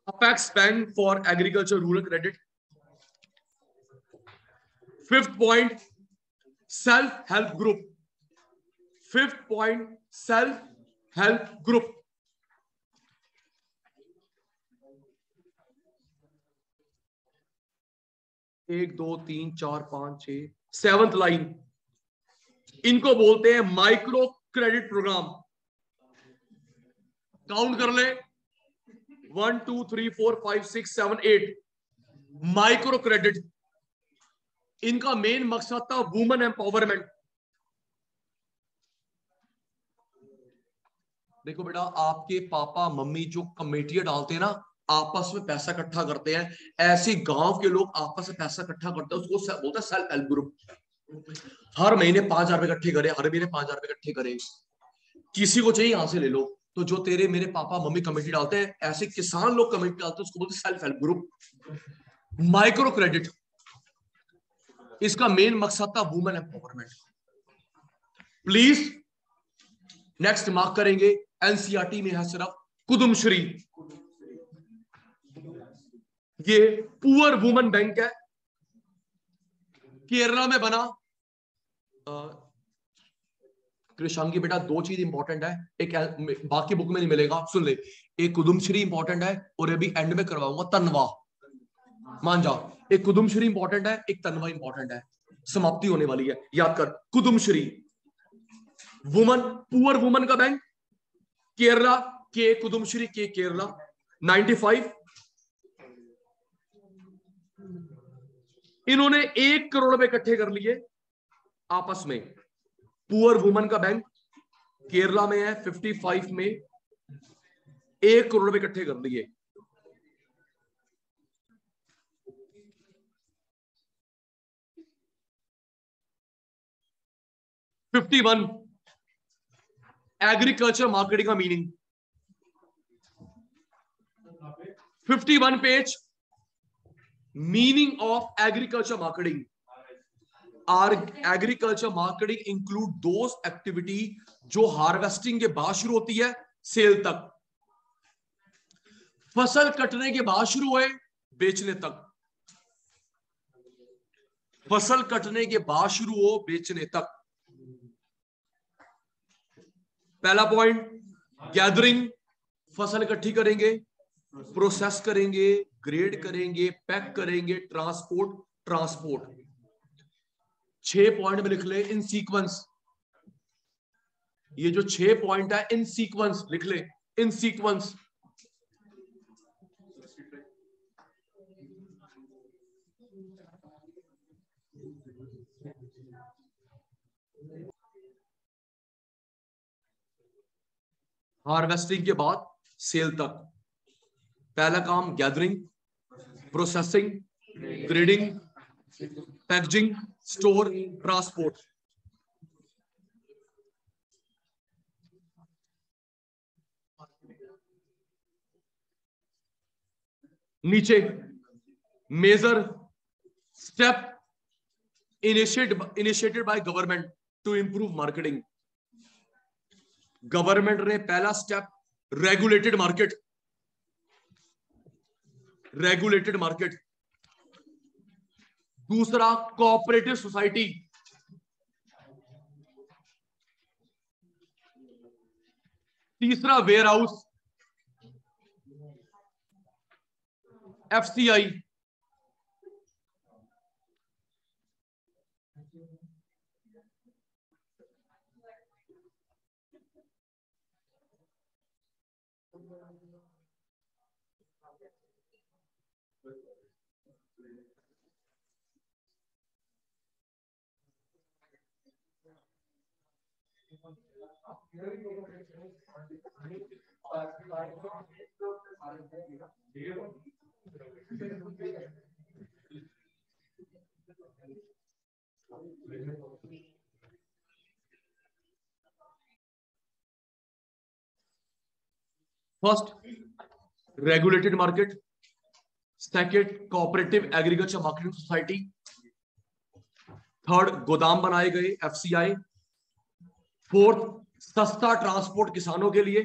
apex bank for agriculture rural credit. Fifth point self help group, fifth point self help group. एक, दो, तीन, चार, पांच, 6, 7th line, इनको बोलते हैं micro credit programme. Count कर ले, 1 2 3 4 5 6 7 8, माइक्रो क्रेडिट, इनका मेन मकसद था वुमेन एम्पावरमेंट। देखो बेटा, आपके पापा मम्मी जो कमेटियां डालते हैं ना, आपस में पैसा इकट्ठा करते हैं, ऐसे गांव के लोग आपस में पैसा इकट्ठा करते हैं, उसको बोलते हैं सेल्फ हेल्प ग्रुप। हर महीने 5,000 रुपए इकट्ठे करे, हर महीने 5,000 रुपए इकट्ठे करे, किसी को चाहिए यहां से ले लो। तो जो तेरे मेरे पापा मम्मी कमेटी डालते हैं, ऐसे किसान लोग कमेटी डालते हैं, उसको बोलते हैं self help group. Micro credit, इसका मेन मकसद था women empowerment. Please next mark करेंगे, एनसीईआरटी में है सिर्फ कुदुमश्री, ये पुअर वुमेन बैंक है, केरला में बना। कृषांगी बेटा, दो चीज इंपॉर्टेंट है, एक बाकी बुक में नहीं मिलेगा, सुन ले। एक कुदुमश्री इंपॉर्टेंट है, और अभी एंड में करवाऊंगा तनवा, मान जा। एक कुदुमश्री इंपॉर्टेंट है, एक तनवा इंपॉर्टेंट है, समाप्ति होने वाली है, याद कर। कुदुमश्री वुमन, पुअर वुमन का बैंक, केरला के कुदुमश्री के केरला, 95। इन्होंने 1 करोड़ रुपए इकट्ठे कर लिए आपस में। पुअर वुमन का बैंक केरला में है, 55 में 1 करोड़ रुपए इकट्ठे कर लिए। एग्रीकल्चर मार्केटिंग का meaning, 51 page, meaning of agriculture marketing. Agriculture marketing include those activity जो हार्वेस्टिंग के बाद शुरू होती है सेल तक, फसल कटने के बाद शुरू हुए बेचने तक, फसल कटने के बाद शुरू हो बेचने तक। पहला पॉइंट, गैदरिंग, फसल इकट्ठी करेंगे, प्रोसेस करेंगे, ग्रेड करेंगे, पैक करेंगे, ट्रांसपोर्ट। 6 पॉइंट में लिख ले इन सीक्वेंस, ये जो 6 पॉइंट है इन सीक्वेंस लिख ले, इन सीक्वेंस। हार्वेस्टिंग के बाद सेल तक, पहला काम gathering, processing, grading, packaging, store, transport. नीचे major step initiated by government to improve marketing. Government ने पहला स्टेप रेगुलेटेड मार्केट, दूसरा कोऑपरेटिव सोसाइटी, तीसरा warehouse, FCI, first regulated market, second cooperative agriculture marketing society, third गोदाम बनाए गए FCI, fourth सस्ता transport किसानों के लिए,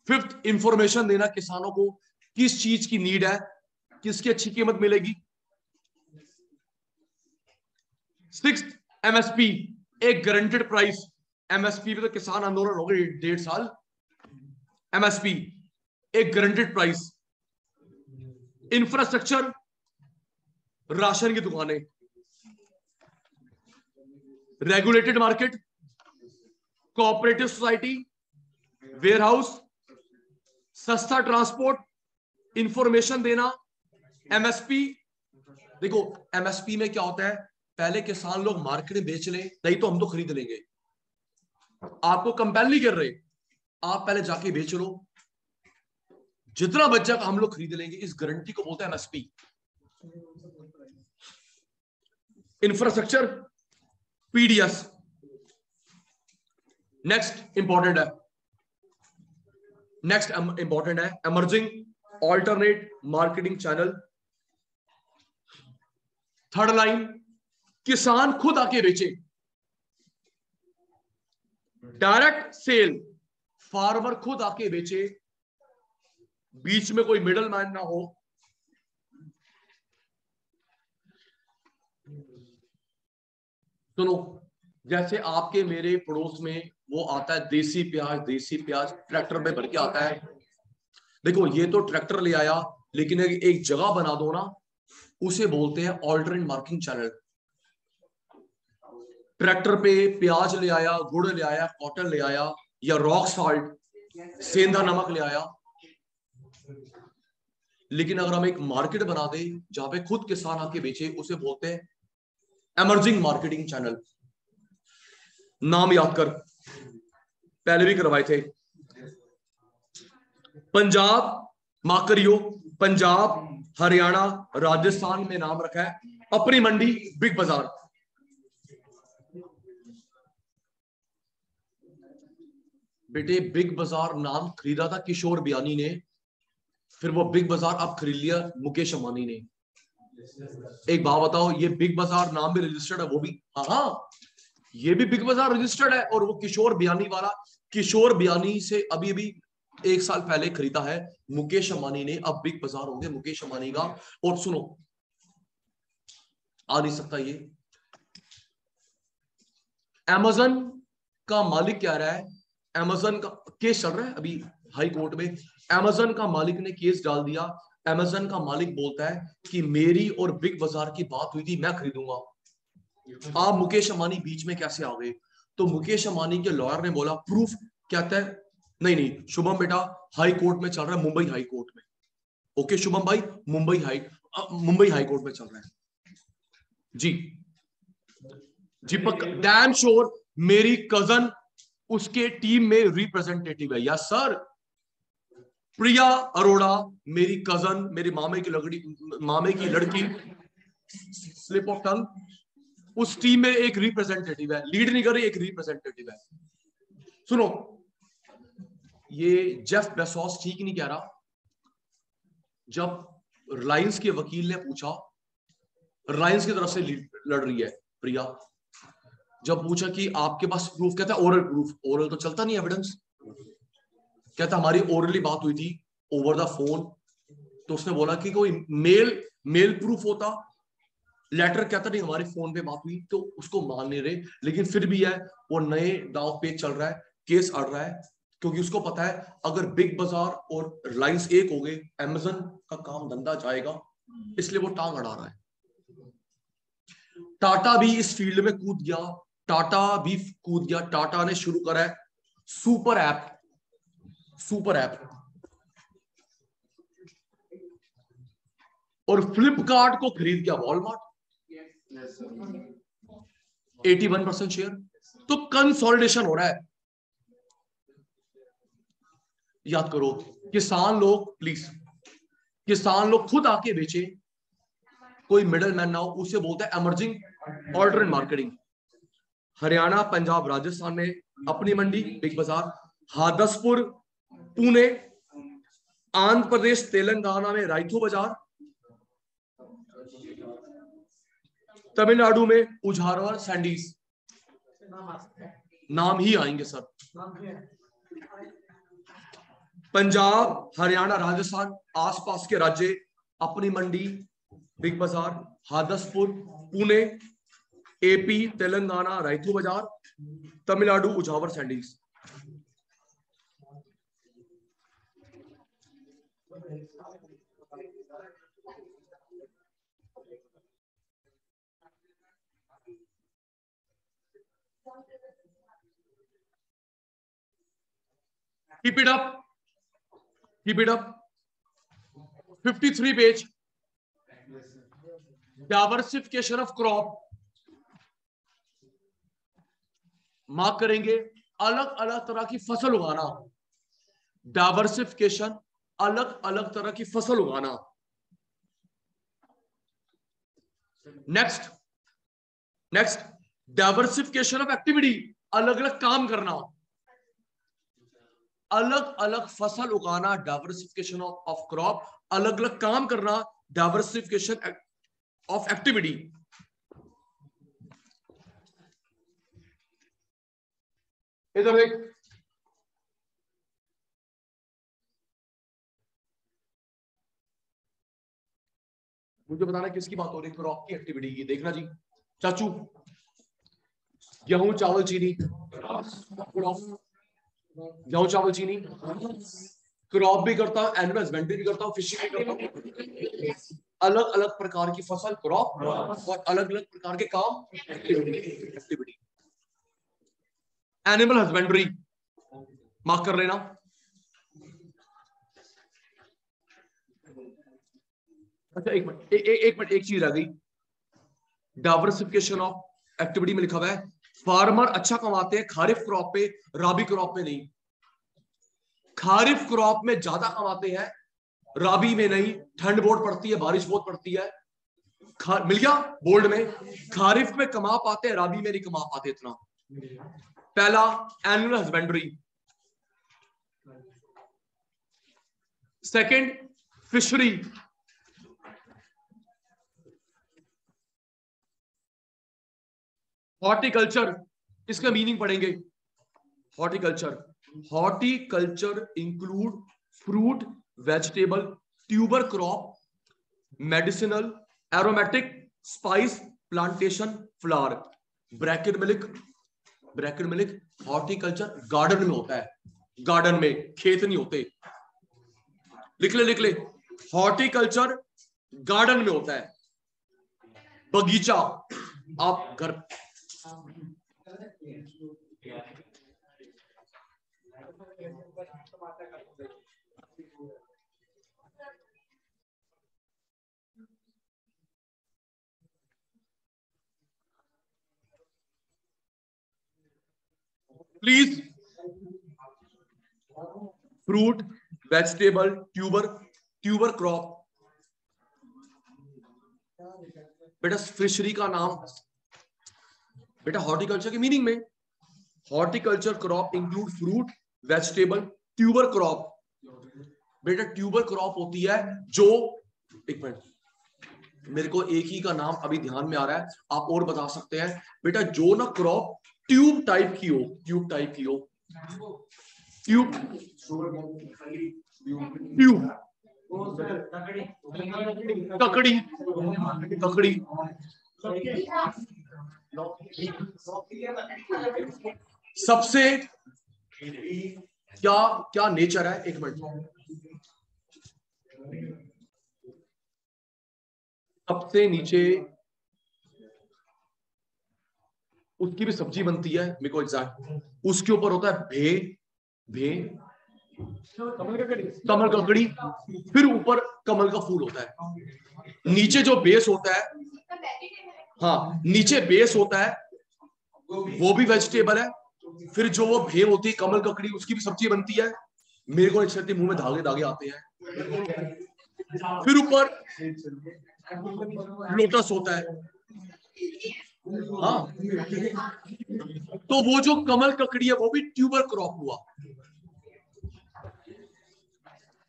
फिफ्थ इंफॉर्मेशन देना किसानों को किस चीज की नीड है, किसकी अच्छी कीमत मिलेगी, सिक्स्थ एमएसपी, एक गारंटेड प्राइस। एमएसपी पे तो किसान आंदोलन हो गए 1.5 साल। एमएसपी एक गारंटेड प्राइस। इंफ्रास्ट्रक्चर, राशन की दुकानें। Regulated market, cooperative society, warehouse, सस्ता ट्रांसपोर्ट, इंफॉर्मेशन देना, एमएसपी, देखो एमएसपी में क्या होता है, पहले किसान लोग मार्केट में बेच लें, नहीं तो हम तो खरीद लेंगे। आपको कंपेल नहीं कर रहे, आप पहले जाके बेच लो, जितना बच जाएगा हम लोग खरीद लेंगे। इस गारंटी को बोलते हैं MSP. Infrastructure, PDS. Next important है emerging alternate marketing channel. Third line, किसान खुद आके बेचे। डायरेक्ट सेल, फार्मर खुद आके बेचे, बीच में कोई मिडल मैन ना हो। सुनो, जैसे आपके मेरे पड़ोस में वो आता है देसी प्याज ट्रैक्टर में भर के आता है। देखो ये तो ट्रैक्टर ले आया, लेकिन एक जगह बना दो ना, उसे बोलते हैं ऑल्टरनेट मार्केटिंग चैनल। ट्रैक्टर पे प्याज ले आया, गुड़ ले आया, कॉटन ले आया, या रॉक सॉल्ट, सेंधा नमक ले आया। लेकिन अगर हम एक मार्केट बना दे जहां पे खुद किसान आके बेचे, उसे बोलते हैं एमर्जिंग मार्केटिंग चैनल। नाम याद कर, पहले भी करवाए थे। पंजाब, माफ करियो, पंजाब, हरियाणा, राजस्थान में नाम रखा है अपनी मंडी बिग बाजार। बेटे बिग बाजार नाम खरीदा था किशोर बियानी ने, फिर वो बिग बाजार अब खरीद लिया मुकेश अंबानी ने। एक बात बताओ, ये बिग बाजार नाम भी रजिस्टर्ड है, वो भी, हाँ ये भी बिग बाजार रजिस्टर्ड है। और वो किशोर बियानी वाला, किशोर बियानी से अभी अभी 1 साल पहले खरीदा है मुकेश अंबानी ने। अब बिग बाजार होंगे मुकेश अंबानी का। और सुनो, आ नहीं सकता ये। अमेज़न का मालिक क्या रहा है, अमेज़न का केस चल रहा है अभी हाई कोर्ट में। अमेज़न का मालिक ने केस डाल दिया। अमेज़न का मालिक बोलता है कि मेरी और बिग बाजार की बात हुई थी, मैं खरीदूंगा। आप मुकेश अंबानी बीच में कैसे आ गए? तो मुकेश अंबानी के लॉयर ने बोला प्रूफ, कहता है नहीं नहीं शुभम बेटा, हाई कोर्ट में चल रहा है, मुंबई हाई कोर्ट में। ओके शुभम भाई, मुंबई हाई कोर्ट में चल रहा है जी। जी पक्का, डैम श्योर। मेरी कजन उसके टीम में रिप्रेजेंटेटिव है। यस सर, प्रिया अरोड़ा मेरी कजन, मेरे मामे की लड़की, स्लिप ऑफ टंग, उस टीम में एक रिप्रेजेंटेटिव है, लीड नहीं कर रही, एक रिप्रेजेंटेटिव है। सुनो, ये जेफ बेसोस ठीक नहीं कह रहा। जब रिलायंस के वकील ने पूछा, रिलायंस की तरफ से लड़ रही है प्रिया, जब पूछा कि आपके पास प्रूफ, कहता है ओरल प्रूफ। ओरल तो चलता नहीं एविडेंस। कहता हमारी ओरली बात हुई थी ओवर द फोन। तो उसने बोला कि कोई मेल प्रूफ होता, लेटर कहता नहीं हमारे फोन पे बात हुई, तो उसको मान नहीं रहे। लेकिन फिर भी है, वो नए दाव पे चल रहा है, केस अड़ रहा है, क्योंकि उसको पता है अगर बिग बाजार और रिलायंस एक हो गए, अमेज़न का काम धंधा जाएगा, इसलिए वो टांग अड़ा रहा है। टाटा भी इस फील्ड में कूद गया, टाटा ने शुरू करा है सुपर ऐप। और फ्लिपकार्ट को खरीद गया वॉलमार्ट, 81% शेयर। तो कंसोलिडेशन हो रहा है। याद करो, किसान लोग खुद आके बेचे, कोई मिडल मैन ना हो, उसे बोलते हैं emerging alternate marketing. Haryana, Punjab, Rajasthan में अपनी मंडी बिग बाजार, हादसपुर, पुणे, आंध्र प्रदेश, तेलंगाना में रायथू बाजार, तमिलनाडु में उझारवर सैंडीज। नाम ही आएंगे सर। पंजाब, हरियाणा, राजस्थान, आसपास के राज्य अपनी Mandi big bazaar, Hadapsar, Pune, AP, Telangana Rythu Bazar, Tamil Nadu Uzhavar Sandhai. Keep it up. 53 page, diversification of crop, mark करेंगे अलग अलग तरह की फसल उगाना, डाइवर्सिफिकेशन अलग अलग तरह की फसल उगाना। नेक्स्ट डाइवर्सिफिकेशन ऑफ एक्टिविटी, अलग अलग काम करना, अलग अलग फसल उगाना, डाइवर्सिफिकेशन ऑफ क्रॉप, अलग अलग काम करना, डाइवर्सिफिकेशन ऑफ एक्टिविटी। इधर एक मुझे बताना किसकी बात हो रही है, क्रॉप की एक्टिविटी की। देखना जी चाचू, गेहूं चावल चीनी, गेहूं चावल चीनी, क्रॉप भी करता हूं, एनिमल हस्बेंड्री भी करता हूं, फिशिंग भी करता हूं। अलग अलग प्रकार की फसल क्रॉप और अलग अलग प्रकार के काम एक्टिविटी। एनिमल हस्बेंड्री मार्क कर लेना। अच्छा एक मिनट, एक चीज रह गई, डाइवर्सिफिकेशन ऑफ एक्टिविटी में लिखा हुआ है फार्मर अच्छा कमाते हैं खारिफ क्रॉप पे, राबी क्रॉप पे नहीं। खारिफ क्रॉप में ज्यादा कमाते हैं, राबी में नहीं। ठंड बहुत पड़ती है, बारिश बहुत पड़ती है। मिल गया बोल्ड में, खारिफ में कमा पाते हैं, राबी में नहीं कमा पाते इतना। पहला animal husbandry, second fishery, horticulture, इसका मीनिंग पढ़ेंगे। Horticulture include fruit, vegetable, tuber crop, medicinal, aromatic, spice, plantation, flower. Bracket में लिख, हॉर्टिकल्चर गार्डन में होता है, गार्डन में, खेत नहीं होते। लिख ले, हॉर्टिकल्चर गार्डन में होता है, बगीचा। आप घर please, fruit, vegetable, tuber crop. बेटा फिशरी का नाम, बेटा हॉर्टिकल्चर की मीनिंग में, horticulture crop include fruit, vegetable, tuber crop. बेटा ट्यूबर क्रॉप होती है जो, एक मिनट मेरे को एक ही का नाम अभी ध्यान में आ रहा है, आप और बता सकते हैं बेटा, जो ना क्रॉप ट्यूब टाइप की हो, ट्यूब ककड़ी। सबसे क्या नेचर है, एक मिनट, सबसे नीचे उसकी भी सब्जी बनती है, मेरे को एग्जैक्ट, उसके ऊपर होता है कमल ककड़ी, फिर ऊपर कमल का फूल होता है। नीचे जो बेस होता है, हाँ नीचे बेस होता है, वो भी वेजिटेबल है। फिर जो वो भेड़ होती है कमल ककड़ी, उसकी भी सब्जी बनती है। मेरे को एक मुंह में धागे धागे आते हैं। फिर ऊपर लोटस होता है, हाँ। तो वो जो कमल ककड़ी है वो भी ट्यूबर क्रॉप हुआ।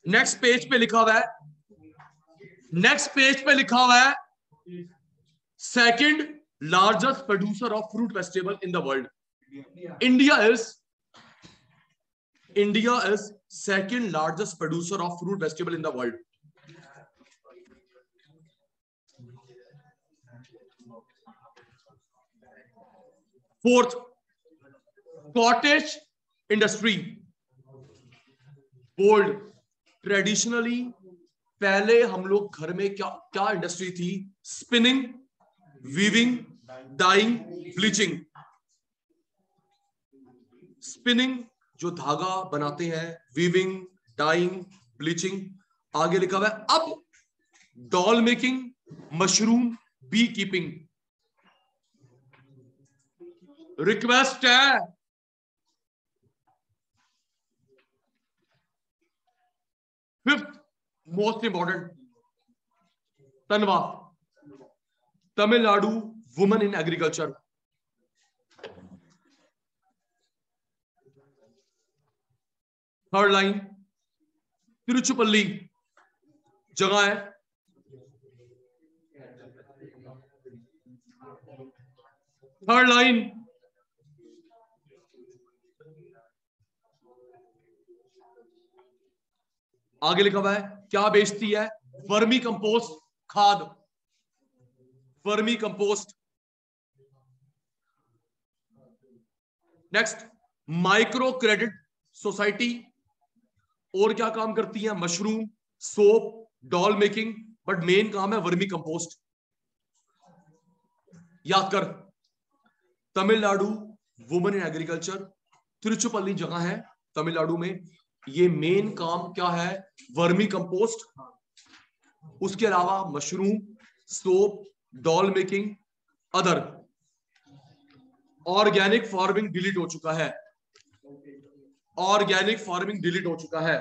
नेक्स्ट पेज पे लिखा हुआ है, second largest producer of fruit vegetable in the world. India is second largest producer of fruit vegetable in the world. Fourth, cottage industry, bold. Traditionally पहले हम लोग घर में क्या इंडस्ट्री थी? Spinning, weaving, dyeing, bleaching. Spinning जो धागा बनाते हैं, वीविंग, डाइंग, ब्लीचिंग। आगे लिखा हुआ है अब doll making, mushroom, bee keeping. Request है फिफ्थ मोस्ट इंपॉर्टेंट, तनवा, Tamil Nadu women in agriculture. Third line Tiruchirappalli जगह है, थर्ड लाइन आगे लिखा हुआ है क्या बेचती है, वर्मी कंपोस्ट खाद, vermi compost. Next micro credit society, और क्या काम करती है, mushroom, soap, doll making, but main काम है वर्मी कंपोस्ट। याद कर, Tamil Nadu women in agriculture, Tiruchirappalli जगह है तमिलनाडु में, ये मेन काम क्या है, वर्मी कंपोस्ट। उसके अलावा mushroom, soap, doll making, other. Organic farming delete हो चुका है, ऑर्गेनिक फार्मिंग डिलीट हो चुका है।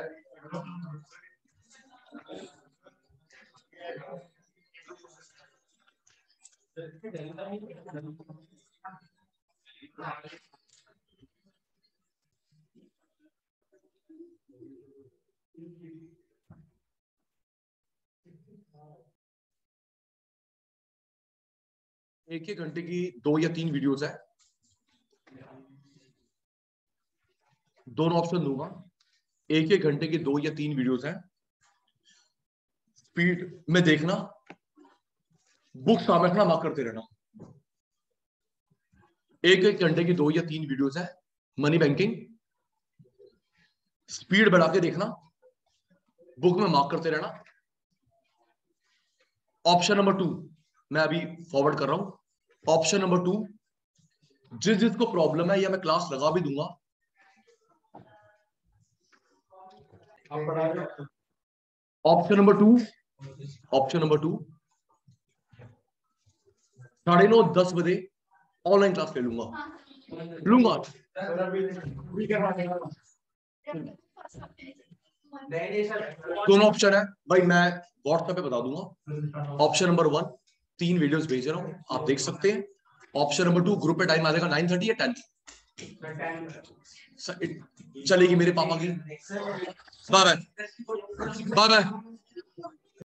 एक एक घंटे की 2 या 3 वीडियोस है, दोनों ऑप्शन दूंगा, एक एक घंटे की 2 या 3 वीडियोस है। स्पीड में देखना, बुक सामने रखना, मार्क करते रहना। एक एक घंटे की 2 या 3 वीडियोस है, मनी बैंकिंग। स्पीड बढ़ा के देखना, बुक में मार्क करते रहना। ऑप्शन नंबर 2 मैं अभी फॉरवर्ड कर रहा हूं। ऑप्शन नंबर 2 जिसको प्रॉब्लम है, या मैं क्लास लगा भी दूंगा। ऑप्शन नंबर 2, ऑप्शन नंबर 2 9:30-10 बजे ऑनलाइन क्लास ले लूंगा। दोनों ऑप्शन है भाई, मैं व्हाट्सएप पे बता दूंगा। ऑप्शन नंबर 1 3 वीडियोस भेज रहा हूं, आप देख सकते हैं। ऑप्शन नंबर 2 ग्रुप पे टाइम आ जाएगा 9:30 या 10 चलेगी मेरे पापा की। Bye bye bye bye.